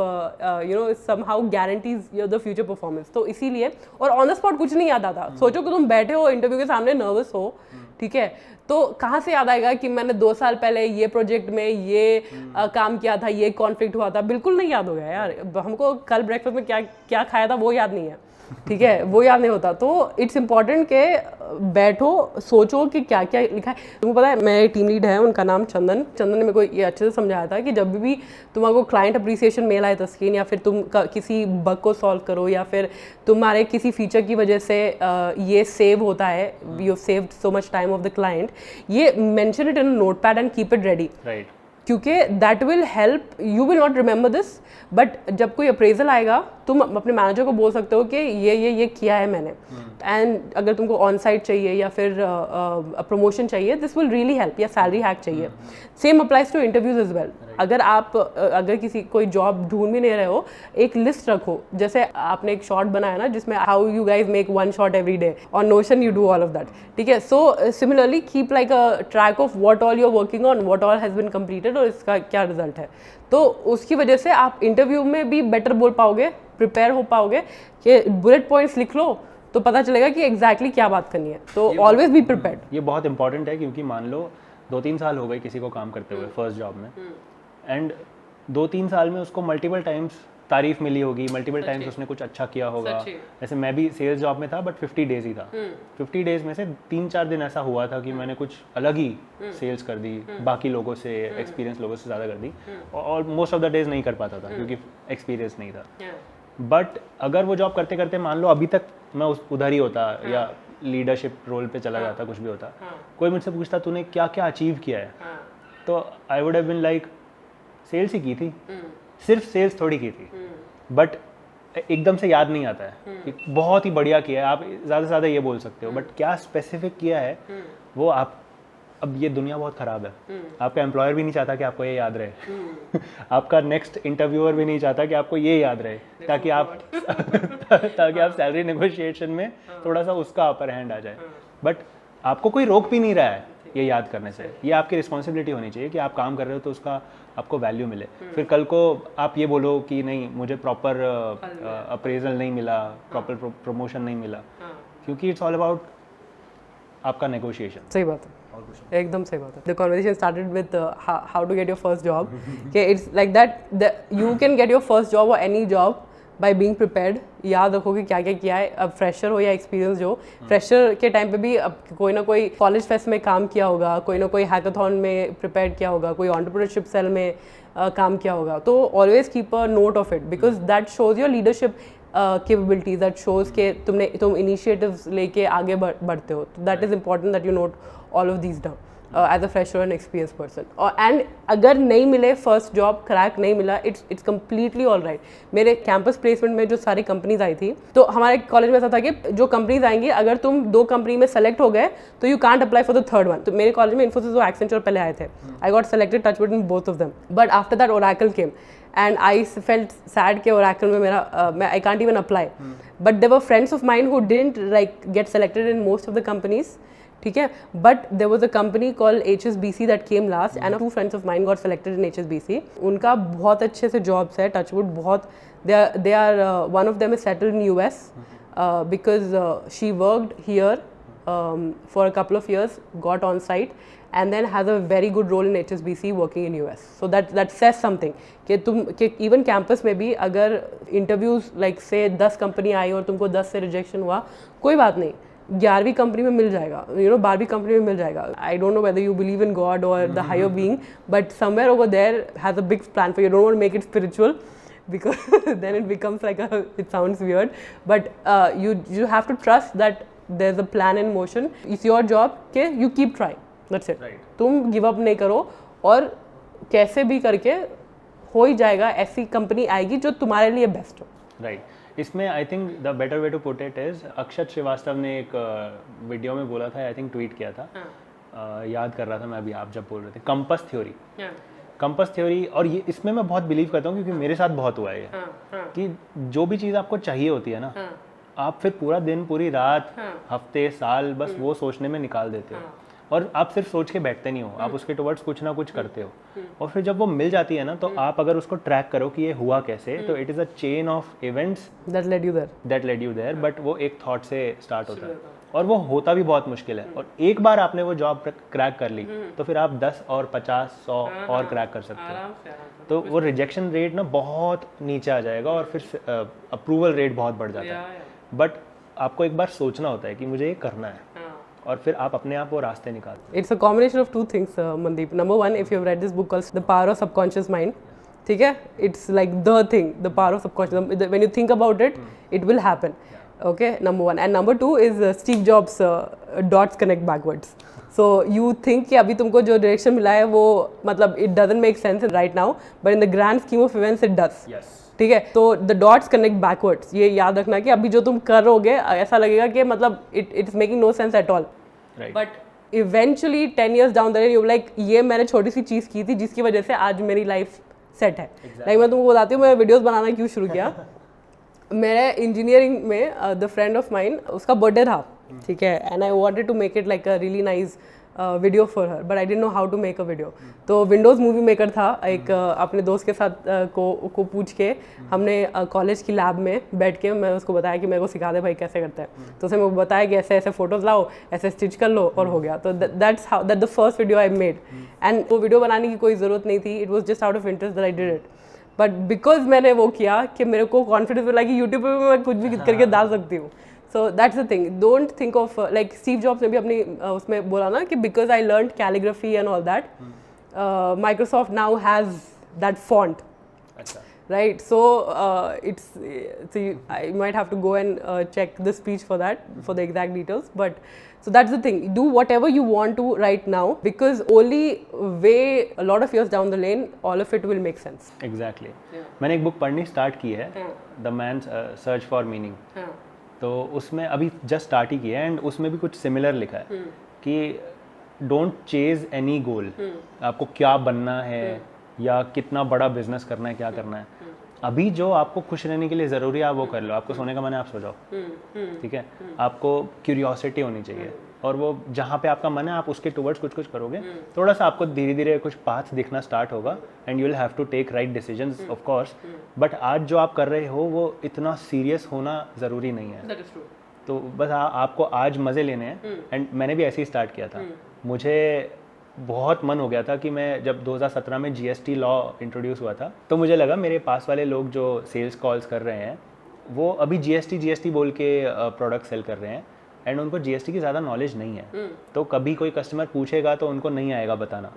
somehow guarantees the future performance. तो इसीलिए, और ऑन द स्पॉट कुछ नहीं याद आता. सोचो कि तुम बैठे हो इंटरव्यू के सामने, नर्वस हो, ठीक है, तो कहाँ से याद आएगा कि मैंने 2 साल पहले ये प्रोजेक्ट में ये काम किया था, ये कॉन्फ्लिक्ट हुआ था. बिल्कुल नहीं याद होगा यार. हमको कल ब्रेकफास्ट में क्या क्या खाया था वो याद नहीं है, ठीक है, वो याद नहीं होता. तो इट्स इम्पॉर्टेंट के बैठो, सोचो कि क्या क्या लिखा है. तुमको पता है मेरे टीम लीड है, उनका नाम चंदन ने मेरे को ये अच्छे से समझाया था कि जब भी तुम्हारे क्लाइंट अप्रिसिएशन मेल आए तस्कीन, या फिर तुम किसी बग को सॉल्व करो, या फिर तुम्हारे किसी फीचर की वजह से ये सेव होता है, you saved so much time of the client, ये mention it in notepad and keep it ready. Right, क्योंकि that will help. You will not remember this, but जब कोई अप्रेजल आएगा तुम अपने मैनेजर को बोल सकते हो कि ये किया है मैंने. एंड अगर तुमको ऑन साइट चाहिए या फिर प्रमोशन चाहिए, दिस विल रियली हेल्प, या सैलरी हैक चाहिए. Same applies to interviews is well. अगर किसी कोई जॉब ढूंढ भी नहीं रहे हो, एक लिस्ट रखो. जैसे आपने एक शॉर्ट बनाया ना जिसमें how you guys make 1 shot every day, on Notion you do all of that, ठीक है. So similarly keep like a track of what all you are working on, what all has been completed, और इसका क्या result है. तो उसकी वजह से आप इंटरव्यू में भी बेटर बोल पाओगे, प्रिपेयर हो पाओगे. कि बुलेट पॉइंट्स लिख लो तो पता चलेगा कि एग्जैक्टली क्या बात करनी है. तो ऑलवेज बी प्रिपेयर्ड. ये बहुत इंपॉर्टेंट है, क्योंकि मान लो 2-3 साल हो गए किसी को काम करते हुए फर्स्ट जॉब में, एंड 2-3 साल में उसको मल्टीपल टाइम्स तारीफ मिली होगी, मल्टीपल टाइम्स उसने कुछ अच्छा किया होगा. जैसे मैं भी सेल्स जॉब में था, बट 50 डेज ही था. 50 डेज में से 3-4 दिन ऐसा हुआ था कि मैंने कुछ अलग ही सेल्स कर दी, बाकी लोगों से, एक्सपीरियंस लोगों से ज़्यादा कर दी, और मोस्ट ऑफ द डेज नहीं कर पाता था क्योंकि एक्सपीरियंस नहीं था. बट अगर वो जॉब करते करते मान लो अभी तक मैं उधर ही होता, या लीडरशिप रोल पे चला जाता, कुछ भी होता, कोई मुझसे पूछता तूने क्या क्या अचीव किया है, तो I would have been like sales ही की थी, सिर्फ सेल्स थोड़ी की थी. बट एकदम से याद नहीं आता है. बहुत ही बढ़िया किया है, आप ज़्यादा से ज़्यादा ये बोल सकते हो, बट क्या स्पेसिफिक किया है वो आप. अब ये दुनिया बहुत ख़राब है. आपका एम्प्लॉयर भी नहीं चाहता कि आपको ये याद रहे. आपका नेक्स्ट इंटरव्यूअर भी नहीं चाहता कि आपको ये याद रहे, ताकि आप सैलरी नेगोशिएशन में थोड़ा सा उसका अपर हैंड आ जाए. बट आपको कोई रोक भी नहीं रहा है ये याद करने से. ये आपकी रिस्पॉन्सिबिलिटी होनी चाहिए कि आप काम कर रहे हो तो उसका आपको वैल्यू मिले. फिर कल को आप ये बोलो कि नहीं मुझे प्रॉपर अप्रेजल नहीं मिला, प्रॉपर प्रमोशन नहीं मिला, क्योंकि इट्स ऑल अबाउट आपका नेगोशिएशन. सही बात है, एकदम सही बात है. The conversation started with how to get your first job. कि it's like that you can get your first job और any job by being prepared. याद रखो कि क्या क्या किया है. अब फ्रेशर हो या एक्सपीरियंस हो, फ्रेशर के टाइम पे भी अब कोई ना कोई कॉलेज फेस्ट में काम किया होगा, कोई ना कोई हैकाथॉन में प्रिपेयर किया होगा, कोई एंटरप्रेन्योरशिप सेल में काम किया होगा. तो always keep a note of it, because that shows your leadership capabilities, that shows कि तुम इनिशिएटिव्स लेके आगे बढ़ते हो. तो that is important that you note all of these down as a fresher and experience person. और and अगर नहीं मिले फर्स्ट जॉब, क्रैक नहीं मिला, इट्स कम्प्लीटली ऑल राइट. मेरे कैंपस प्लेसमेंट में जो सारी कंपनीज आई थी, तो हमारे कॉलेज में ऐसा था कि जो कंपनीज आएंगी, अगर तुम 2 कंपनी में सेलेक्ट हो गए तो you can't apply for the third one. तो मेरे कॉलेज में इन्फोसिस और एक्सेंचर पहले आए थे. I got selected, touch would in both of them. But after that Oracle came and I felt sad कि Oracle में मेरा I can't even apply. But there were friends of mine who didn't like get selected in most of the companies. ठीक है, but there was a company called HSBC that came last, and 2 friends of mine got selected in HSBC. उनका बहुत अच्छे से jobs है, touchwood बहुत. They are one of them is settled in US because she worked here for a couple of years, got on site, and then has a very good role in HSBC working in US. So that says something कि even campus में भी अगर interviews like say 10 company आई और तुमको 10 से rejection हुआ, कोई बात नहीं, 11वीं कंपनी में मिल जाएगा, 12वीं कंपनी में मिल जाएगा. I don't know whether you believe in God or the higher being, but somewhere over there has a big plan for you. Don't want to make it spiritual because then it becomes like it sounds weird, but you have to trust that there's a plan in motion. It's your job कि you keep trying. That's it. Right. तुम give up नहीं करो, और कैसे भी करके हो ही जाएगा. ऐसी कंपनी आएगी जो तुम्हारे लिए बेस्ट हो. राइट. इसमें I think the better way to put it is, Akshat Srivastava ने एक वीडियो में बोला था, आई थिंक ट्वीट किया था, याद कर रहा था मैं अभी आप जब बोल रहे थे, कंपस थ्योरी. कंपास थ्योरी, और ये इसमें मैं बहुत बिलीव करता हूँ क्योंकि मेरे साथ बहुत हुआ है ये, कि जो भी चीज़ आपको चाहिए होती है ना, आप फिर पूरा दिन, पूरी रात, हफ्ते, साल बस वो सोचने में निकाल देते हो, और आप सिर्फ सोच के बैठते नहीं हो, आप उसके टुवर्ड्स कुछ ना कुछ करते हो, और फिर जब वो मिल जाती है ना, तो आप अगर उसको ट्रैक करो कि ये हुआ कैसे, तो it is a chain of events that led you there, but वो एक थॉट से स्टार्ट होता है, और वो होता भी बहुत मुश्किल है, और एक बार आपने वो जॉब क्रैक कर ली तो फिर आप 10 और 50 100 और क्रैक कर सकते हो, तो वो रिजेक्शन रेट ना बहुत नीचे आ जाएगा, और फिर अप्रूवल रेट बहुत बढ़ जाता है। बट आपको एक बार सोचना होता है कि मुझे ये करना है, और फिर आप अपने आप वो रास्ते निकालते हैं। It's a combination of two things Mandeep. Number one, if you have read this book called the power of subconscious mind, ठीक है, it's like the thing, the power of subconscious, when you think about it, it will happen, okay, number one. And number two is Steve Jobs dots connect backwards. So you think कि अभी तुमको जो direction मिला है वो मतलब it doesn't make sense right now, but in the grand scheme of events it does. Yes. ठीक है, तो the dots connect backwards, ये याद रखना कि अभी जो तुम कर रहोगे ऐसा लगेगा कि मतलब it's making no sense at all. Right. But eventually 10 years down the line you're like ये मैंने छोटी सी चीज़ की थी जिसकी वजह से आज मेरी लाइफ सेट है। Like मैं तुमको बताती हूँ मैं वीडियोस बनाना क्यों शुरू किया। मेरे इंजीनियरिंग में द फ्रेंड ऑफ माइन, उसका बर्थडे था, ठीक है, and I wanted to make it like a really nice video for her, but I didn't know how to make a video. तो विंडोज़ मूवी मेकर था एक, अपने दोस्त के साथ को पूछ के हमने कॉलेज की लैब में बैठ के मैं उसको बताया कि मेरे को सिखा दे भाई कैसे करते हैं, तो उसने मुझे बताया कि ऐसे ऐसे फोटोज़ लाओ, ऐसे स्टिच कर लो, और हो गया। तो that's how that the first video I made, and वो वीडियो बनाने की कोई ज़रूरत नहीं थी, it was just out of interest that I did it, but because मैंने वो किया कि मेरे को कॉन्फिडेंस मिला कि यूट्यूब पे मैं कुछ भी करके डाल सकती हूँ। So that's the thing, don't think of like Steve jobs ने भी अपनी उसमें बोला ना कि because I learn calligraphy and all that, Microsoft now has that font, right? So so I might have to go and check the speech for that, for the exact details, but so that's the thing, do whatever you want to right now, because only way a lot of years down the lane all of it will make sense. Exactly. मैंने एक book पढ़नी start की है, the Man's Search for Meaning, तो उसमें अभी just start ही किया है, एंड उसमें भी कुछ सिमिलर लिखा है कि डोंट चेज एनी गोल, आपको क्या बनना है या कितना बड़ा बिजनेस करना है, क्या करना है, अभी जो आपको खुश रहने के लिए ज़रूरी है आप वो कर लो, आपको सोने का मन है आप सो जाओ, ठीक है, आपको क्यूरियोसिटी होनी चाहिए, और वो जहाँ पे आपका मन है आप उसके टुवर्ड्स कुछ कुछ करोगे, थोड़ा सा आपको धीरे धीरे कुछ पाथ दिखना स्टार्ट होगा, and you will have to take right decisions of course, but आज जो आप कर रहे हो वो इतना सीरियस होना ज़रूरी नहीं है, तो बस आपको आज मज़े लेने हैं, एंड मैंने भी ऐसे ही स्टार्ट किया था। मुझे बहुत मन हो गया था कि मैं जब 2017 में जीएसटी लॉ इंट्रोड्यूस हुआ था, तो मुझे लगा मेरे पास वाले लोग जो सेल्स कॉल्स कर रहे हैं वो अभी जीएसटी बोल के प्रोडक्ट सेल कर रहे हैं, एंड उनको जीएसटी की ज़्यादा नॉलेज नहीं है, तो कभी कोई कस्टमर पूछेगा तो उनको नहीं आएगा बताना,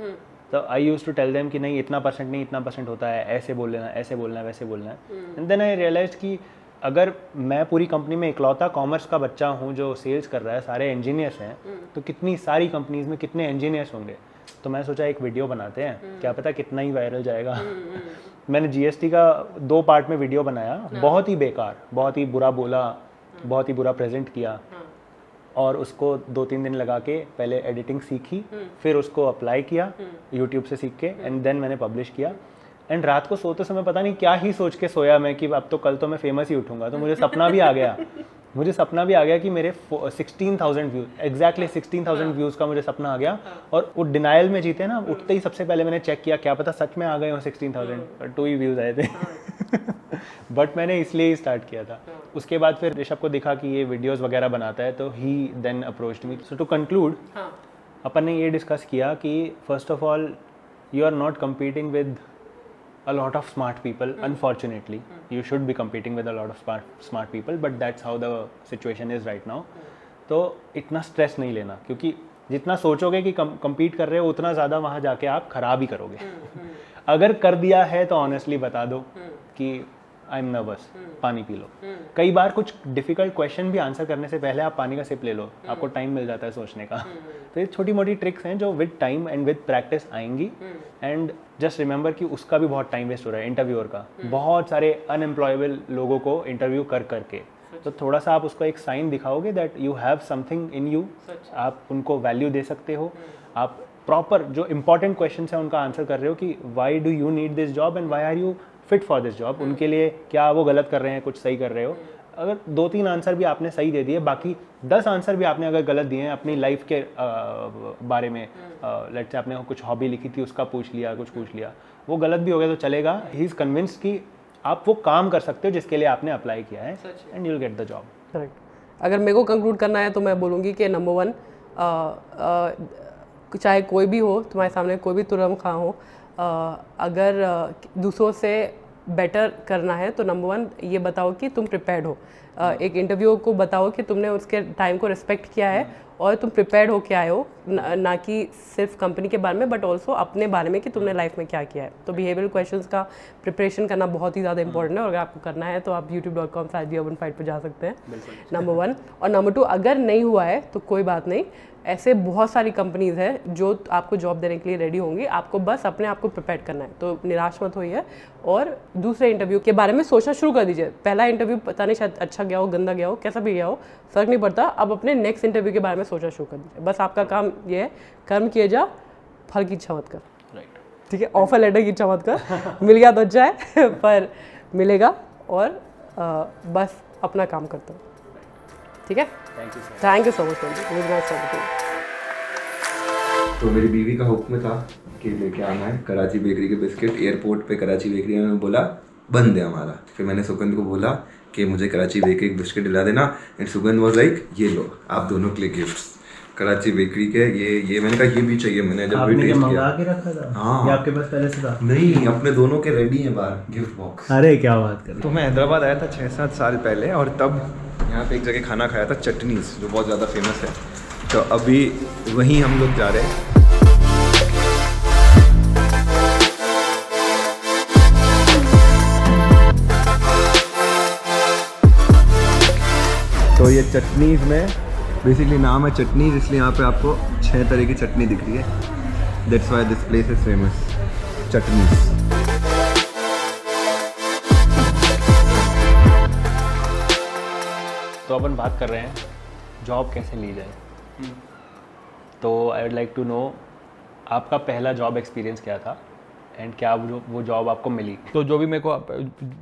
तो आई यूज टू टेल देम कि नहीं इतना परसेंट नहीं, इतना परसेंट होता है, ऐसे बोल लेना, ऐसे बोलना है, वैसे बोलना है, एंड देन आई रियलाइज कि अगर मैं पूरी कंपनी में इकलौता कॉमर्स का बच्चा हूँ जो सेल्स कर रहा है, सारे इंजीनियर्स हैं, तो कितनी सारी कंपनीज में कितने इंजीनियर्स होंगे, तो मैं सोचा एक वीडियो बनाते हैं, क्या पता कितना ही वायरल जाएगा। मैंने जीएसटी का 2 पार्ट में वीडियो बनाया, बहुत ही बेकार, बहुत ही बुरा बोला, बहुत ही बुरा प्रेजेंट किया, और उसको 2-3 दिन लगा के पहले एडिटिंग सीखी, फिर उसको अप्लाई किया यूट्यूब से सीख के, एंड देन मैंने पब्लिश किया, एंड रात को सोते समय पता नहीं क्या ही सोच के सोया मैं कि अब तो कल तो मैं फेमस ही उठूंगा, तो मुझे सपना भी आ गया कि मेरे 16,000 व्यूज, एग्जैक्टली 16,000 व्यूज़ का मुझे सपना आ गया, और वो डिनाइल में जीते ना, उठते ही सबसे पहले मैंने चेक किया क्या पता सच में आ गए हो 16,000, 2 ही व्यूज़ आए थे बट मैंने इसलिए ही स्टार्ट किया था। उसके बाद फिर ऋषभ को दिखा कि ये वीडियोस वगैरह बनाता है, तो he then approached me. So to conclude, अपन ने ये डिस्कस किया कि first of all you are not competing with a lot of smart people, unfortunately. You should be competing with a lot of smart people, but that's how the situation is right now. तो इतना stress नहीं लेना, क्योंकि जितना सोचोगे कि compete कर रहे हो उतना ज़्यादा वहाँ जाके आप खराब ही करोगे। अगर कर दिया है तो ऑनेस्टली बता दो कि आई एम नर्वस, पानी पी लो। कई बार कुछ डिफिकल्ट क्वेश्चन भी आंसर करने से पहले आप पानी का सिप ले लो, आपको टाइम मिल जाता है सोचने का। तो ये छोटी मोटी ट्रिक्स हैं जो with time and with practice आएंगी, एंड जस्ट रिमेंबर कि उसका भी बहुत टाइम वेस्ट हो रहा है इंटरव्यूअर का, बहुत सारे अनएम्प्लॉयबल लोगों को इंटरव्यू कर करके। तो थोड़ा सा आप उसको एक साइन दिखाओगे that you have something in you, आप उनको वैल्यू दे सकते हो, आप प्रॉपर जो इंपॉर्टेंट क्वेश्चन है उनका आंसर कर रहे हो कि why do you need this job and why are you fit for this job, उनके लिए क्या वो गलत कर रहे हैं, कुछ सही कर रहे हो। अगर 2-3 आंसर भी आपने सही दे दिए, बाकी 10 आंसर भी आपने अगर गलत दिए हैं अपनी लाइफ के बारे में, लेट्स से आपने कुछ हॉबी लिखी थी उसका पूछ लिया, कुछ पूछ लिया, वो गलत भी हो गया तो चलेगा। ही इज़ कन्विंस्ड कि आप वो काम कर सकते हो जिसके लिए आपने अप्लाई किया है and you will get the job. Correct. अगर मेरे को कंक्लूड करना है तो मैं बोलूँगी कि नंबर 1, चाहे कोई भी हो तुम्हारे सामने, कोई भी तुरम खां हो, अगर दूसरों से बेटर करना है तो नंबर 1 ये बताओ कि तुम प्रिपेयर्ड हो। एक इंटरव्यू को बताओ कि तुमने उसके टाइम को रिस्पेक्ट किया है और तुम प्रिपेयर्ड हो के आए हो, ना कि सिर्फ कंपनी के बारे में बट ऑल्सो अपने बारे में कि तुमने लाइफ में क्या किया है। तो बिहेवियरल क्वेश्चंस का प्रिपरेशन करना बहुत ही ज़्यादा इंपॉर्टेंट है और अगर आपको करना है तो आप youtube.com/theurbanfight पर जा सकते हैं, नंबर 1। और नंबर 2, अगर नहीं हुआ है तो कोई बात नहीं, ऐसे बहुत सारी कंपनीज़ हैं जो आपको जॉब देने के लिए रेडी होंगी, आपको बस अपने आप को प्रिपेयर करना है। तो निराश मत होइए और दूसरे इंटरव्यू के बारे में सोचना शुरू कर दीजिए। पहला इंटरव्यू पता नहीं शायद अच्छा गया हो, गंदा गया हो, कैसा भी गया हो, फ़र्क नहीं पड़ता, अब अपने नेक्स्ट इंटरव्यू के बारे में सोचना शुरू कर दीजिए। बस आपका काम ये है, कर्म किए जा, फल की इच्छा मत कर। राइट, ठीक है, ऑफर लेटर की इच्छा मत कर, मिल गया तो अच्छा है पर मिलेगा, और बस अपना काम करता हूँ। ठीक है, थैंक यू सो मच। तो मेरी बीवी का हुक्म था कि लेके आना है कराची बेकरी के बिस्किट। एयरपोर्ट पे कराची बेकरी में बोला बंद है हमारा। फिर मैंने सुगंध को बोला कि मुझे कराची बेकरी के बिस्किट दिला देना, एंड सुगंध वाज लाइक ये लो आप दोनों के लिए गिफ्ट्स कराची बेकरी के। ये मैंने कहा ये भी चाहिए। मैंने जब भी टेस्ट मंगा के रखा था? हाँ, ये आपके पास पहले से था? नहीं, अपने दोनों के रेडी है बाहर गिफ्ट बॉक्स। अरे क्या बात कर। तो मैं हैदराबाद आया था 6-7 साल पहले, और तब यहाँ पे एक जगह खाना खाया था, चटनीज़, जो बहुत ज़्यादा फेमस है। तो अभी वहीं हम लोग जा रहे हैं। तो ये चटनीज़ में बेसिकली नाम है चटनीज़, इसलिए यहाँ पे आपको 6 तरह की चटनी दिख रही है। That's why this place is famous, chutneys. तो अपन बात कर रहे हैं जॉब कैसे ली जाए। तो I would like to know आपका पहला जॉब एक्सपीरियंस क्या था एंड क्या वो जॉब आपको मिली। तो जो भी मेरे को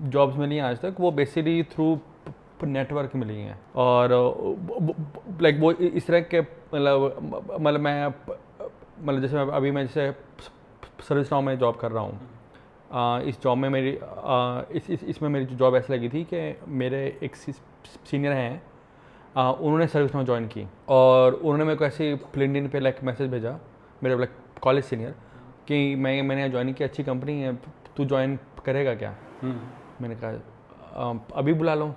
जॉब्स मिली हैं आज तक, वो बेसिकली थ्रू नेटवर्क मिली हैं, और लाइक वो इस तरह के मतलब जैसे अभी मैं जैसे सर्विस नाउ में जॉब कर रहा हूँ। इस जॉब में मेरी इसमें मेरी जो जॉब ऐसी लगी थी कि मेरे एक सीनियर हैं, उन्होंने सर्विस नाउ ज्वाइन की, और उन्होंने मेरे को ऐसे लिंक्डइन पे लाइक मैसेज भेजा, मेरे लाइक कॉलेज सीनियर, कि मैंने ज्वाइन की, अच्छी कंपनी है, तू ज्वाइन करेगा क्या? मैंने कहा अभी बुला लो।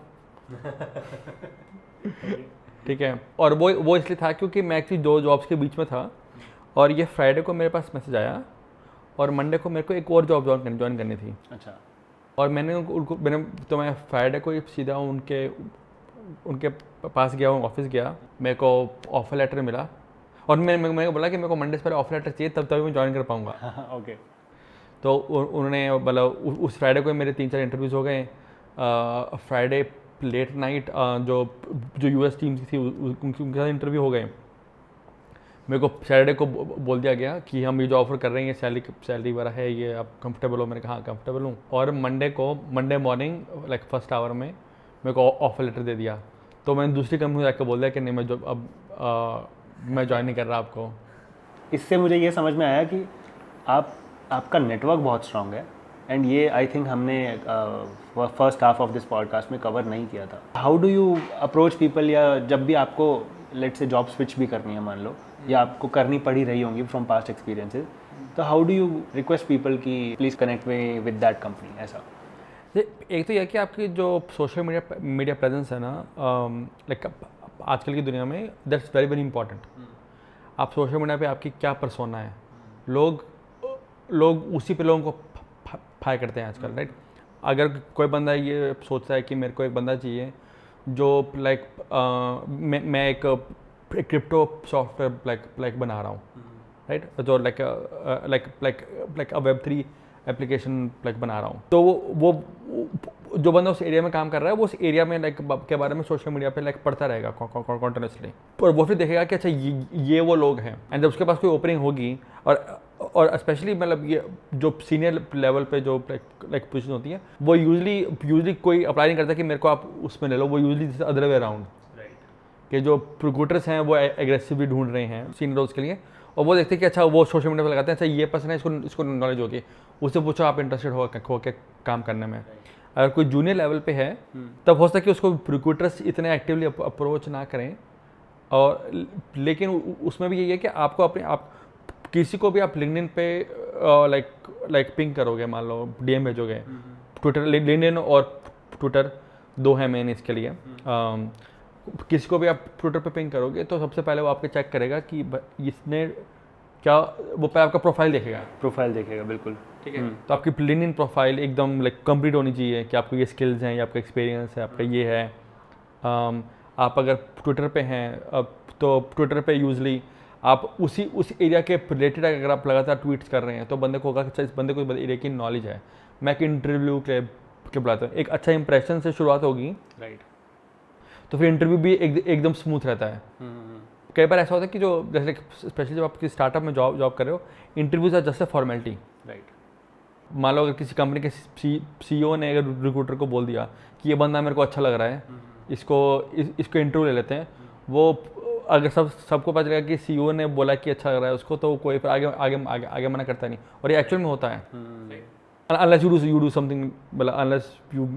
ठीक है, और वो इसलिए था क्योंकि मैं एक्चुअली 2 जॉब्स के बीच में था, और ये फ्राइडे को मेरे पास मैसेज आया और मंडे को मेरे को एक और जॉब ज्वाइन करनी थी। अच्छा। और मैंने फ्राइडे को सीधा उनके पास गया, ऑफिस गया, मेरे को ऑफर लेटर मिला, और मैंने को बोला कि मेरे को मंडे से पहले ऑफर लेटर चाहिए, तभी मैं ज्वाइन कर पाऊँगा। ओके। तो उन्होंने मतलब उस फ्राइडे को मेरे 3-4 इंटरव्यूज़ हो गए। फ्राइडे लेट नाइट जो यूएस टीम थी उनके साथ इंटरव्यू हो गए। मेरे को सैटरडे को बोल दिया गया कि हम ये जो ऑफ़र कर रहे हैं, ये सैलरी वाला है, ये आप कंफर्टेबल हो? मैंने कहा हाँ कंफर्टेबल हूँ। और Monday morning like first hour में मेरे को ऑफ़र लेटर दे दिया। तो मैंने दूसरी कंपनी में जाकर बोल दिया कि नहीं, मैं मैं ज्वाइन नहीं कर रहा आपको। इससे मुझे ये समझ में आया कि आपका नेटवर्क बहुत स्ट्रांग है, एंड ये आई थिंक हमने first half of this podcast में कवर नहीं किया था। How do you approach people, या जब भी आपको लेट से जॉब स्विच भी करनी है मान लो, या आपको करनी पड़ी रही होंगी फ्रॉम पास्ट एक्सपीरियंसेस, तो how do you request people कि please connect me with that company? ऐसा एक तो यह कि आपकी जो सोशल मीडिया प्रेजेंस है ना, लाइक आजकल की दुनिया में दैट्स वेरी वेरी इंपॉर्टेंट। आप सोशल मीडिया पे आपकी क्या पर्सोना है, लोग उसी पे लोगों को फायर करते हैं आजकल, राइट? अगर कोई बंदा ये सोचता है कि मेरे को एक बंदा चाहिए जो लाइक मैं एक क्रिप्टो सॉफ्टवेयर लाइक बना रहा हूँ, राइट? जो लाइक अ Web3 एप्लीकेशन लाइक बना रहा हूँ। तो वो जो बंदा उस एरिया में काम कर रहा है वो उस एरिया में लाइक के बारे में सोशल मीडिया पे लाइक पढ़ता रहेगा कॉन्टिन्यूसली, और वो फिर देखेगा कि अच्छा ये वो लोग हैं। एंड जब उसके पास कोई ओपनिंग होगी, और स्पेशली मतलब ये जो सीनियर लेवल पे जो लाइक पोजीशन होती है, वो यूजली कोई अप्लाई नहीं करता कि मेरे को आप उसमें ले लो। वो यूजली अदर वे अराउंड कि जो रिक्रूटर्स हैं वो एग्रेसिवली ढूंढ रहे हैं सीनियर रोल्स के लिए, और वो देखते हैं कि अच्छा वो सोशल मीडिया पर लगाते हैं अच्छा ये पर्सन है, इसको नॉलेज होगी, उससे पूछो आप इंटरेस्टेड हो के काम करने में। अगर कोई जूनियर लेवल पे है तब हो सकता है कि उसको रिक्रूटर्स इतने एक्टिवली अप्रोच ना करें, और लेकिन उसमें भी यही है कि आपको आप किसी को भी आप लिंक्डइन पे लाइक पिंग करोगे, मान लो डीएम भेजोगे, ट्विटर, लिंक्डइन और ट्विटर दो है मेन इसके लिए। किसी को भी आप ट्विटर पे पिंग करोगे तो सबसे पहले वो आपके चेक करेगा कि इसने क्या, वो पे आपका प्रोफाइल देखेगा बिल्कुल, ठीक है। तो आपकी लिंक्डइन प्रोफाइल एकदम लाइक कंप्लीट होनी चाहिए कि आपको ये स्किल्स हैं, या आपका एक्सपीरियंस है, आपका ये है। आप अगर ट्विटर पे हैं तो ट्विटर पे यूजली आप उस एरिया के रिलेटेड अगर आप लगातार ट्वीट्स कर रहे हैं तो बंदे को होगा कि इस बंदे को एरिया की नॉलेज है, मैं एक इंटरव्यू के बुलाता हूँ। एक अच्छा इंप्रेशन से शुरुआत होगी, राइट, तो फिर इंटरव्यू भी एकदम स्मूथ रहता है। कई बार ऐसा होता है कि जो जैसे स्पेशली जब आप किसी स्टार्टअप में जॉब कर रहे हो, interviews are just a formality, right. मान लो अगर किसी कंपनी के सीईओ ने अगर रिक्रूटर को बोल दिया कि ये बंदा मेरे को अच्छा लग रहा है, इसको इंटरव्यू ले लेते हैं, वो अगर सबको पता चलेगा कि सीईओ ने बोला कि अच्छा लग रहा है उसको, तो कोई फिर आगे मना करता नहीं, और ये एक्चुअल में होता है। अनलेस यू डू समथिंग, मतलब अनलेस यू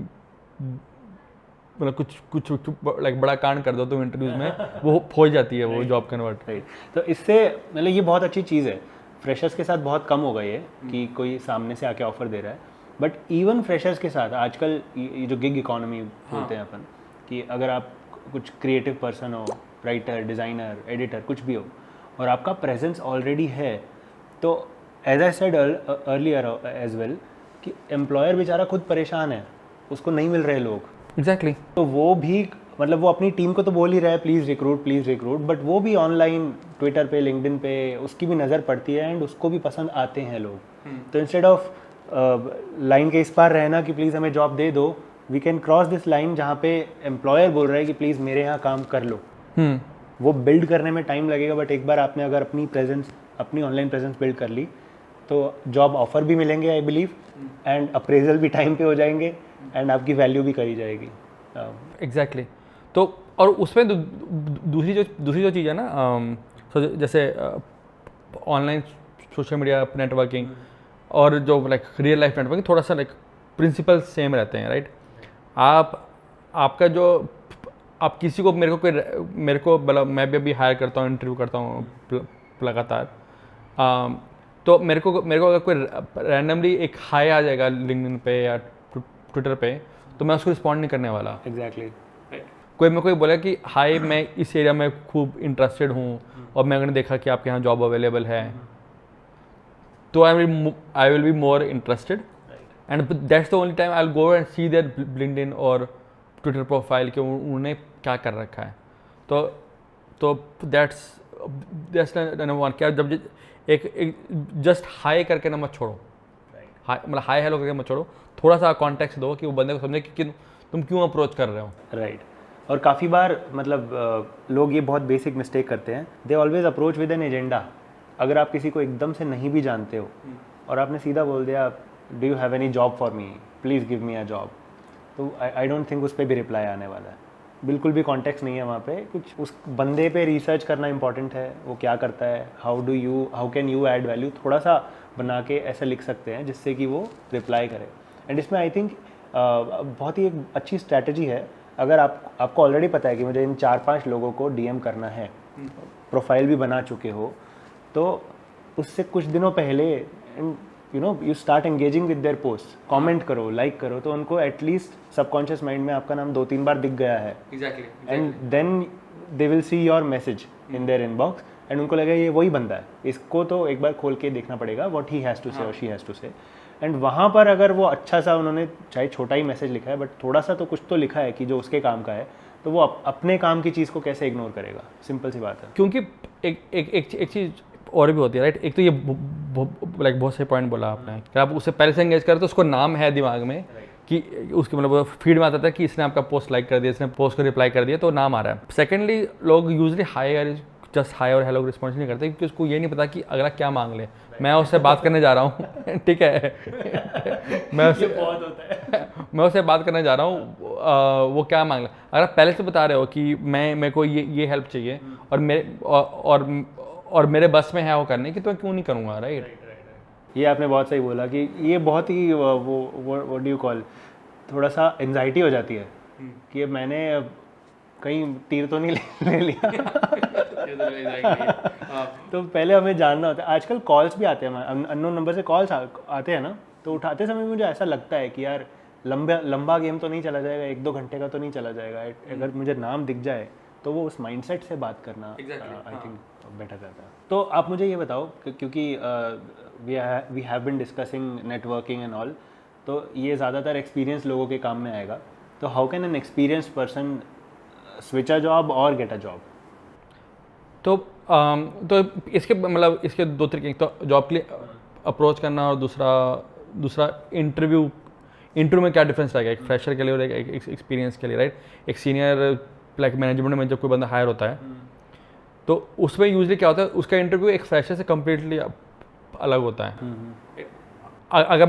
मतलब कुछ लाइक बड़ा कांड कर दो तो इंटरव्यूज में वो हो जाती है वो जॉब कन्वर्ट। राइट, तो इससे मतलब ये बहुत अच्छी चीज़ है। फ्रेशर्स के साथ बहुत कम हो गई है कि कोई सामने से आके ऑफर दे रहा है, बट इवन फ्रेशर्स के साथ आजकल ये जो गिग इकोनॉमी बोलते हैं अपन, कि अगर आप कुछ क्रिएटिव पर्सन हो, राइटर, डिज़ाइनर, एडिटर, कुछ भी हो, और आपका प्रेजेंस ऑलरेडी है, तो as I said earlier as well कि एम्प्लॉयर बेचारा खुद परेशान है, उसको नहीं मिल रहे लोग। एग्जैक्टली। तो वो भी मतलब वो अपनी टीम को तो बोल ही रहा है प्लीज़ रिक्रूट, बट वो भी ऑनलाइन ट्विटर पे, लिंक्डइन पे उसकी भी नज़र पड़ती है एंड उसको भी पसंद आते हैं लोग। तो इंस्टेड ऑफ लाइन के इस पार रहना कि प्लीज़ हमें जॉब दे दो, we can cross this line जहाँ पे एम्प्लॉयर बोल रहा है कि प्लीज़ मेरे यहाँ काम कर लो। वो बिल्ड करने में टाइम लगेगा, बट एक बार आपने अगर अपनी ऑनलाइन प्रेजेंस बिल्ड कर ली तो जॉब ऑफर भी मिलेंगे आई बिलीव, एंड अप्रेजल भी टाइम पे हो जाएंगे, एंड आपकी वैल्यू भी करी जाएगी। एग्जैक्टली। तो और उसमें दूसरी जो चीज़ है ना, जैसे ऑनलाइन सोशल मीडिया नेटवर्किंग और जो लाइक रियल लाइफ नेटवर्किंग, थोड़ा सा लाइक प्रिंसिपल सेम रहते हैं, राइट। आपका जो आप किसी को मेरे को मतलब मैं भी अभी हायर करता हूँ, इंटरव्यू करता हूँ लगातार, तो मेरे को अगर कोई रैंडमली एक हाई आ जाएगा लिंक्डइन पे या ट्विटर पे, तो मैं उसको रिस्पॉन्ड नहीं करने वाला। एग्जैक्टली। कोई बोला कि हाय मैं इस एरिया में खूब इंटरेस्टेड हूँ और मैंने देखा कि आपके यहाँ जॉब अवेलेबल है, तो I will be more interested, and that's the only time I will go and see their LinkedIn और ट्विटर प्रोफाइल कि उन्होंने क्या कर रखा है। तो दैट्स नंबर वन। क्या जब एक जस्ट हाई करके ना मत छोड़ो, मतलब हाई हेलो करके मत छोड़ो, थोड़ा सा कॉन्टेक्स्ट दो कि वो बंदे को समझे कि तुम क्यों अप्रोच कर रहे हो। राइट। और काफ़ी बार मतलब लोग ये बहुत बेसिक मिस्टेक करते हैं, they always approach with an agenda. अगर आप किसी को एकदम से नहीं भी जानते हो और आपने सीधा बोल दिया do you have any job for me, please give me a job, तो आई डोंट थिंक उस पर भी रिप्लाई आने वाला है। बिल्कुल भी कॉन्टेक्स्ट नहीं है वहाँ पे। कुछ उस बंदे पे रिसर्च करना इंपॉर्टेंट है, वो क्या करता है, how can you add value, थोड़ा सा बना के ऐसा लिख सकते हैं जिससे कि वो रिप्लाई करे। एंड इसमें आई थिंक बहुत ही एक अच्छी स्ट्रैटेजी है। अगर आपको ऑलरेडी पता है कि मुझे इन 4-5 लोगों को डीएम करना है, प्रोफाइल भी बना चुके हो, तो उससे कुछ दिनों पहले you start engaging with their post, comment करो, लाइक करो, तो उनको एटलीस्ट सबकॉन्शियस माइंड में आपका नाम 2-3 बार दिख गया है। And then they will see your message in their inbox and उनको लगेगा ये वही बंदा है, इसको तो एक बार खोल के देखना पड़ेगा व्हाट ही हैज़ टू से और शी हैज़ टू से। एंड वहाँ पर अगर वो अच्छा सा उन्होंने चाहे छोटा ही मैसेज लिखा है बट थोड़ा सा तो कुछ तो लिखा है कि जो उसके काम का है, तो वो अपने काम की चीज़ को कैसे इग्नोर करेगा। सिंपल सी बात है। क्योंकि एक चीज़ और भी होती है, राइट। एक तो ये लाइक बहुत सही पॉइंट बोला आपने कि आप उससे पहले से एंगेज करें तो उसको नाम है दिमाग में कि उसके मतलब फीड में आता था कि इसने आपका पोस्ट लाइक कर दिया, इसने पोस्ट को रिप्लाई कर दिया, तो नाम आ रहा है। सेकेंडली, लोग यूजली हाई जस्ट हाई और हेलो रिस्पॉन्स नहीं करते क्योंकि उसको ये नहीं पता कि अगला क्या मांग ले। मैं उससे बात करने जा रहा हूँ ठीक है मैं उससे बात करने जा रहा हूँ, वो क्या मांग ले। अगर आप पहले से बता रहे हो कि मेरे को ये हेल्प चाहिए और मेरे बस में है वो करने की, तो मैं क्यों नहीं करूँगा, राइट। ये आपने बहुत सही बोला कि ये बहुत ही वो डू यू कॉल, थोड़ा सा एंजाइटी हो जाती है कि मैंने कहीं तीर तो नहीं ले लिया तो पहले हमें जानना होता है। आजकल कॉल्स भी आते हैं, अननोन नंबर से कॉल्स आते हैं ना, तो उठाते समय मुझे ऐसा लगता है कि यार लंबा गेम तो नहीं चला जाएगा, 1-2 घंटे का तो नहीं चला जाएगा। अगर मुझे नाम दिख जाए तो वो उस माइंडसेट से बात करना आई थिंक बेटर रहता है। तो आप मुझे ये बताओ क्योंकि we have been discussing networking and all, तो ये ज़्यादातर एक्सपीरियंस लोगों के काम में आएगा। तो how can an experience person switch a job और गेट अ जॉब? तो इसके मतलब इसके 2 तरीके, तो जॉब के लिए अप्रोच करना और दूसरा इंटरव्यू में क्या डिफरेंस रहेगा एक फ्रेशर के लिए और एक एक्सपीरियंस के लिए, राइट। एक सीनियर लाइक मैनेजमेंट में जब कोई बंदा हायर होता है तो उसमें यूजली क्या होता है, उसका इंटरव्यू एक फ्रेशर से कम्प्लीटली अलग होता है। अगर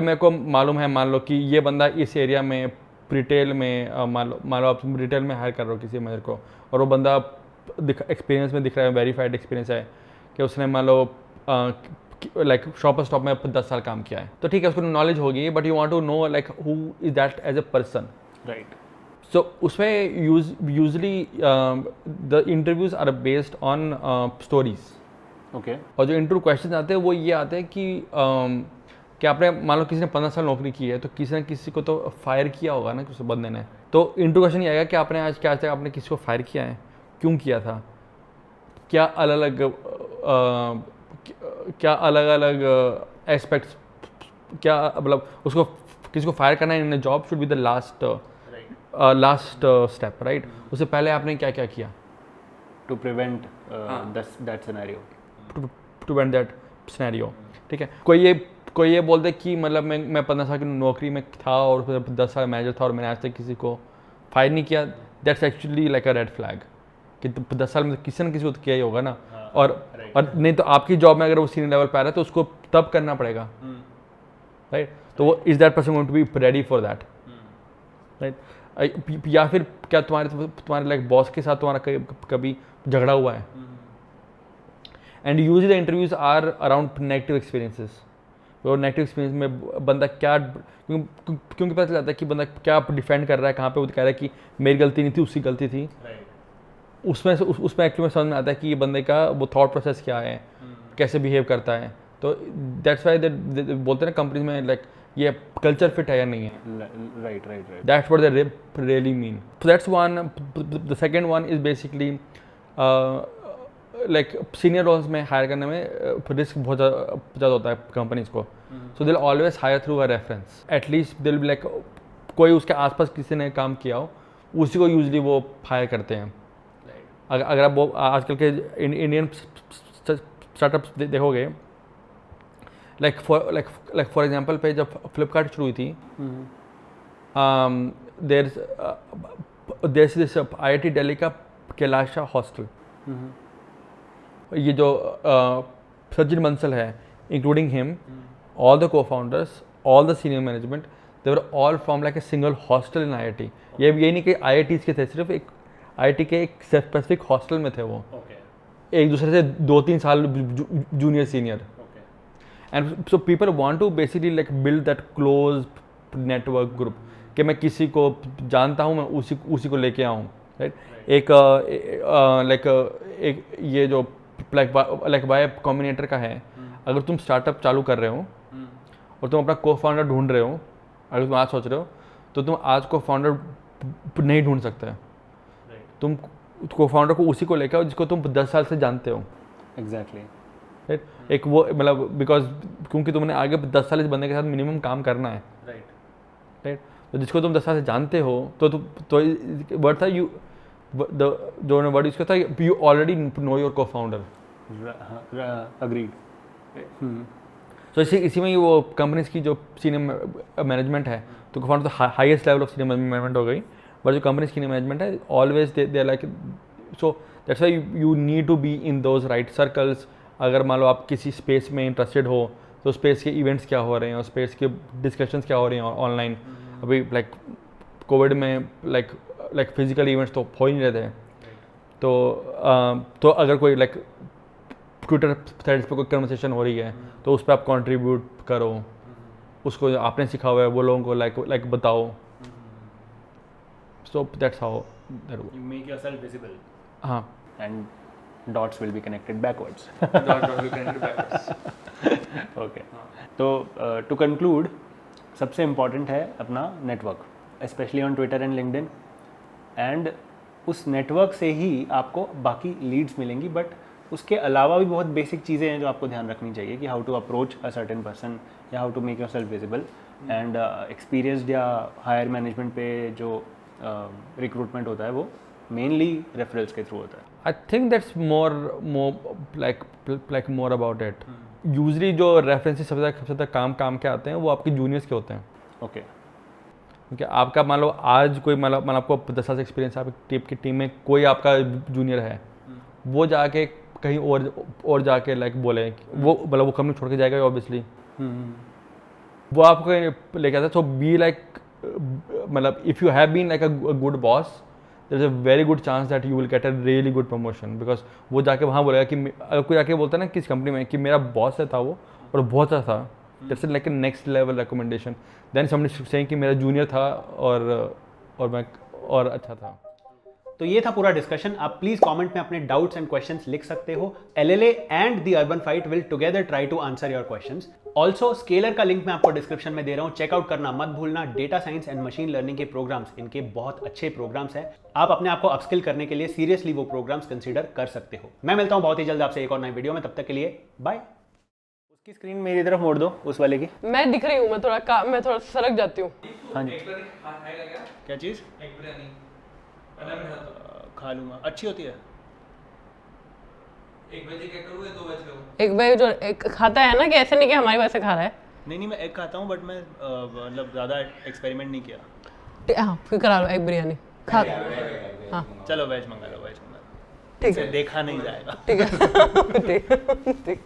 मेरे को मालूम है, मान लो कि ये बंदा इस एरिया में रिटेल में मान लो आप रिटेल में हायर कर रहे हो किसी मैनेजर को, और वो बंदा एक्सपीरियंस में दिख रहा है, वेरीफाइड एक्सपीरियंस है कि उसने मान लो लाइक शॉपर स्टॉप में 10 साल काम किया है, तो ठीक है उसको नॉलेज होगी, but you want to know like who is that as a person, right. So उसमें usually the interviews are based on stories. Okay. और जो इंटरव्यू क्वेश्चन आते हैं वो ये आते हैं कि आपने मान लो किसी ने 15 साल नौकरी की है, तो किसी ने किसी को तो फायर किया होगा ना, किसी बंदे ने, तो इंटरव्यू क्वेश्चन ये आएगा कि आपने आज तक आपने किसी को फायर किया है, क्यों किया था, क्या अलग अलग एस्पेक्ट्स, क्या मतलब उसको किसी को फायर करना in job should be the last step, right. उससे पहले आपने क्या क्या किया टू प्रिवेंट दैट सिनेरियो, ठीक है। कोई ये बोलते कि मतलब मैं 15 साल की नौकरी में था और 10 साल मैनेजर था और मैंने आज तक किसी को फायर नहीं किया, that's actually like a red flag कि 10 साल में किसी न किसी को तो किया ही होगा ना। और नहीं तो आपकी जॉब में अगर वो सीनियर लेवल पे आ रहा है तो उसको तब करना पड़ेगा, राइट। तो वो is that person going to be ready for that, right. या फिर क्या तुम्हारे लाइक बॉस के साथ तुम्हारा कभी झगड़ा हुआ है, and usually the interviews are around negative experiences. और नेगेटिव एक्सपीरियंस में बंदा क्या, क्योंकि पता चल जाता है कि बंदा क्या डिफेंड कर रहा है, कहाँ पे वो कह रहा है कि मेरी गलती नहीं थी उसकी गलती थी, उसमें एक्चुअली समझ में आता है कि ये बंदे का वो थॉट प्रोसेस क्या है, कैसे बिहेव करता है। तो दैट्स वाई बोलते हैं ना कंपनीज में लाइक ये कल्चर फिट है या नहीं है, right. That's what they really mean. So that's one. The second one is basically like senior roles में हायर करने में रिस्क बहुत ज़्यादा होता है कंपनीज को, so they'll always hire through a reference, at least they'll be like कोई उसके आसपास किसी ने काम किया हो उसी को यूजली वो हायर करते हैं। अगर आप वो आजकल के इंडियन स्टार्टअप्स देखोगे, लाइक फॉर एग्जांपल पे जब फ्लिपकार्ट शुरू हुई थी, there is this IIT Delhi का कैलाशा हॉस्टल, ये जो सचिन बंसल है including him, all the co-founders, all the senior management, they were all from like a single hostel in IIT। ये नहीं कि IITs के थे, सिर्फ एक IIT के एक स्पेसिफिक हॉस्टल में थे वो, एक दूसरे से 2-3 साल junior senior, and so people want to basically like build that close network group कि मैं किसी को जानता हूँ, मैं उसी को लेके आऊँ, राइट। एक ये जो लाइक वाई कॉम्बिनेटर का है, अगर तुम स्टार्टअप चालू कर रहे हो और तुम अपना को फाउंडर ढूंढ रहे हो, अगर तुम आज सोच रहे हो तो तुम आज को फाउंडर नहीं ढूंढ सकते, तुम को फाउंडर को उसी को लेकर आओ जिसको तुम 10 साल से जानते हो, एग्जैक्टली, राइट। एक वो मतलब बिकॉज क्योंकि तुमने आगे 10 साल इस बंदे के साथ मिनिमम काम करना है, राइट। तो जिसको तुम 10 साल से जानते हो तो वर्ड था यू, जो वर्ड इसका था, यू ऑलरेडी नो योर को फाउंडर, अग्रीड। तो इसी में ही वो कंपनीज की जो सीनियर मैनेजमेंट है, तो found highest level of senior management हो गई, बट जो कंपनीज की मैनेजमेंट है always they like, so that's why you need to be in those right circles. अगर मान लो आप किसी स्पेस में इंटरेस्टेड हो, तो स्पेस के इवेंट्स क्या हो रहे हैं और स्पेस के डिस्कशंस क्या हो रही हैं ऑनलाइन। अभी लाइक कोविड में लाइक फिजिकल इवेंट्स तो हो ही नहीं रहे थे, तो अगर कोई लाइक ट्विटर थ्रेड्स पे कोई कन्वर्सेशन हो रही है, तो उस पर आप कंट्रीब्यूट करो, उसको जो आपने सीखा हुआ है वो लोगों को लाइक बताओ। So that's how that work. You make yourself visible हाँ, and dots will be connected backwards. Okay, तो टू कंक्लूड, सबसे इम्पॉर्टेंट है अपना network, especially on Twitter and LinkedIn, and उस नेटवर्क से ही आपको बाकी लीड्स मिलेंगी। बट उसके अलावा भी बहुत बेसिक चीज़ें हैं जो आपको ध्यान रखनी चाहिए कि how to approach a certain person या how to make yourself visible. And experienced या हायर मैनेजमेंट पे जो रिक्रूटमेंट होता है वो मेनली रेफरल्स के थ्रू होता है। I think that's more like more about it. Usually जो रेफरेंसेस सबसे ज़्यादा काम के आते हैं वो आपके जूनियर्स के होते हैं। ओके, क्योंकि आपका मान लो आज कोई मतलब आपको 10 साल से एक्सपीरियंस है, आपकी टीम में कोई आपका जूनियर है, वो जाके कहीं और जाके लाइक बोले वो मतलब वो कंपनी छोड़ के जाएगा ऑब्वियसली, वो आपको लेके आता है। सो बी लाइक मतलब if you have been like a good boss, there is a very good chance that you will get a really good promotion, because वो जाके वहाँ बोलेगा कि अगर कोई जाके बोलता है ना किस कंपनी में कि मेरा बॉस था वो और बहुत अच्छा था, that's like a next level recommendation than somebody saying कि मेरा जूनियर था और मैं और अच्छा था। तो ये था पूरा डिस्कशन। आप प्लीज कमेंट में अपने डाउट्स एंड क्वेश्चंस लिख सकते हो। एलएलए and the urban fight will together try to answer your questions. Also Scaler का लिंक मैं आपको डिस्क्रिप्शन में दे रहा हूं, चेकआउट करना मत भूलना। Data science and machine learning के प्रोग्राम्स, इनके बहुत अच्छे प्रोग्राम्स हैं। आप अपने आप को अपस्किल करने के लिए सीरियसली वो प्रोग्राम्स कंसीडर कर सकते हो। मैं मिलता हूं बहुत ही जल्द आपसे एक और नई वीडियो में, तब तक के लिए बाय। उसकी स्क्रीन मेरी तरफ मोड़ दो, उस वाले की। मैं दिख रही हूँ, मैं थोड़ा सरक जाती हूँ। हाँ जी, क्या चीज़? खा लूंगा, अच्छी होती है। एक वेज जो एक खाता है ना, कि ऐसे नहीं कि हमारी वजह से खा रहा है। नहीं मैं एग खाता हूँ, बट मैं मतलब ज़्यादा एक्सपेरिमेंट नहीं किया। हाँ, फिर करा लो एक बिरयानी खा। हाँ चलो वेज मंगा लो, वेज मंगा लो, ठीक है, देखा नहीं जाएगा। ठीक है। ठीक।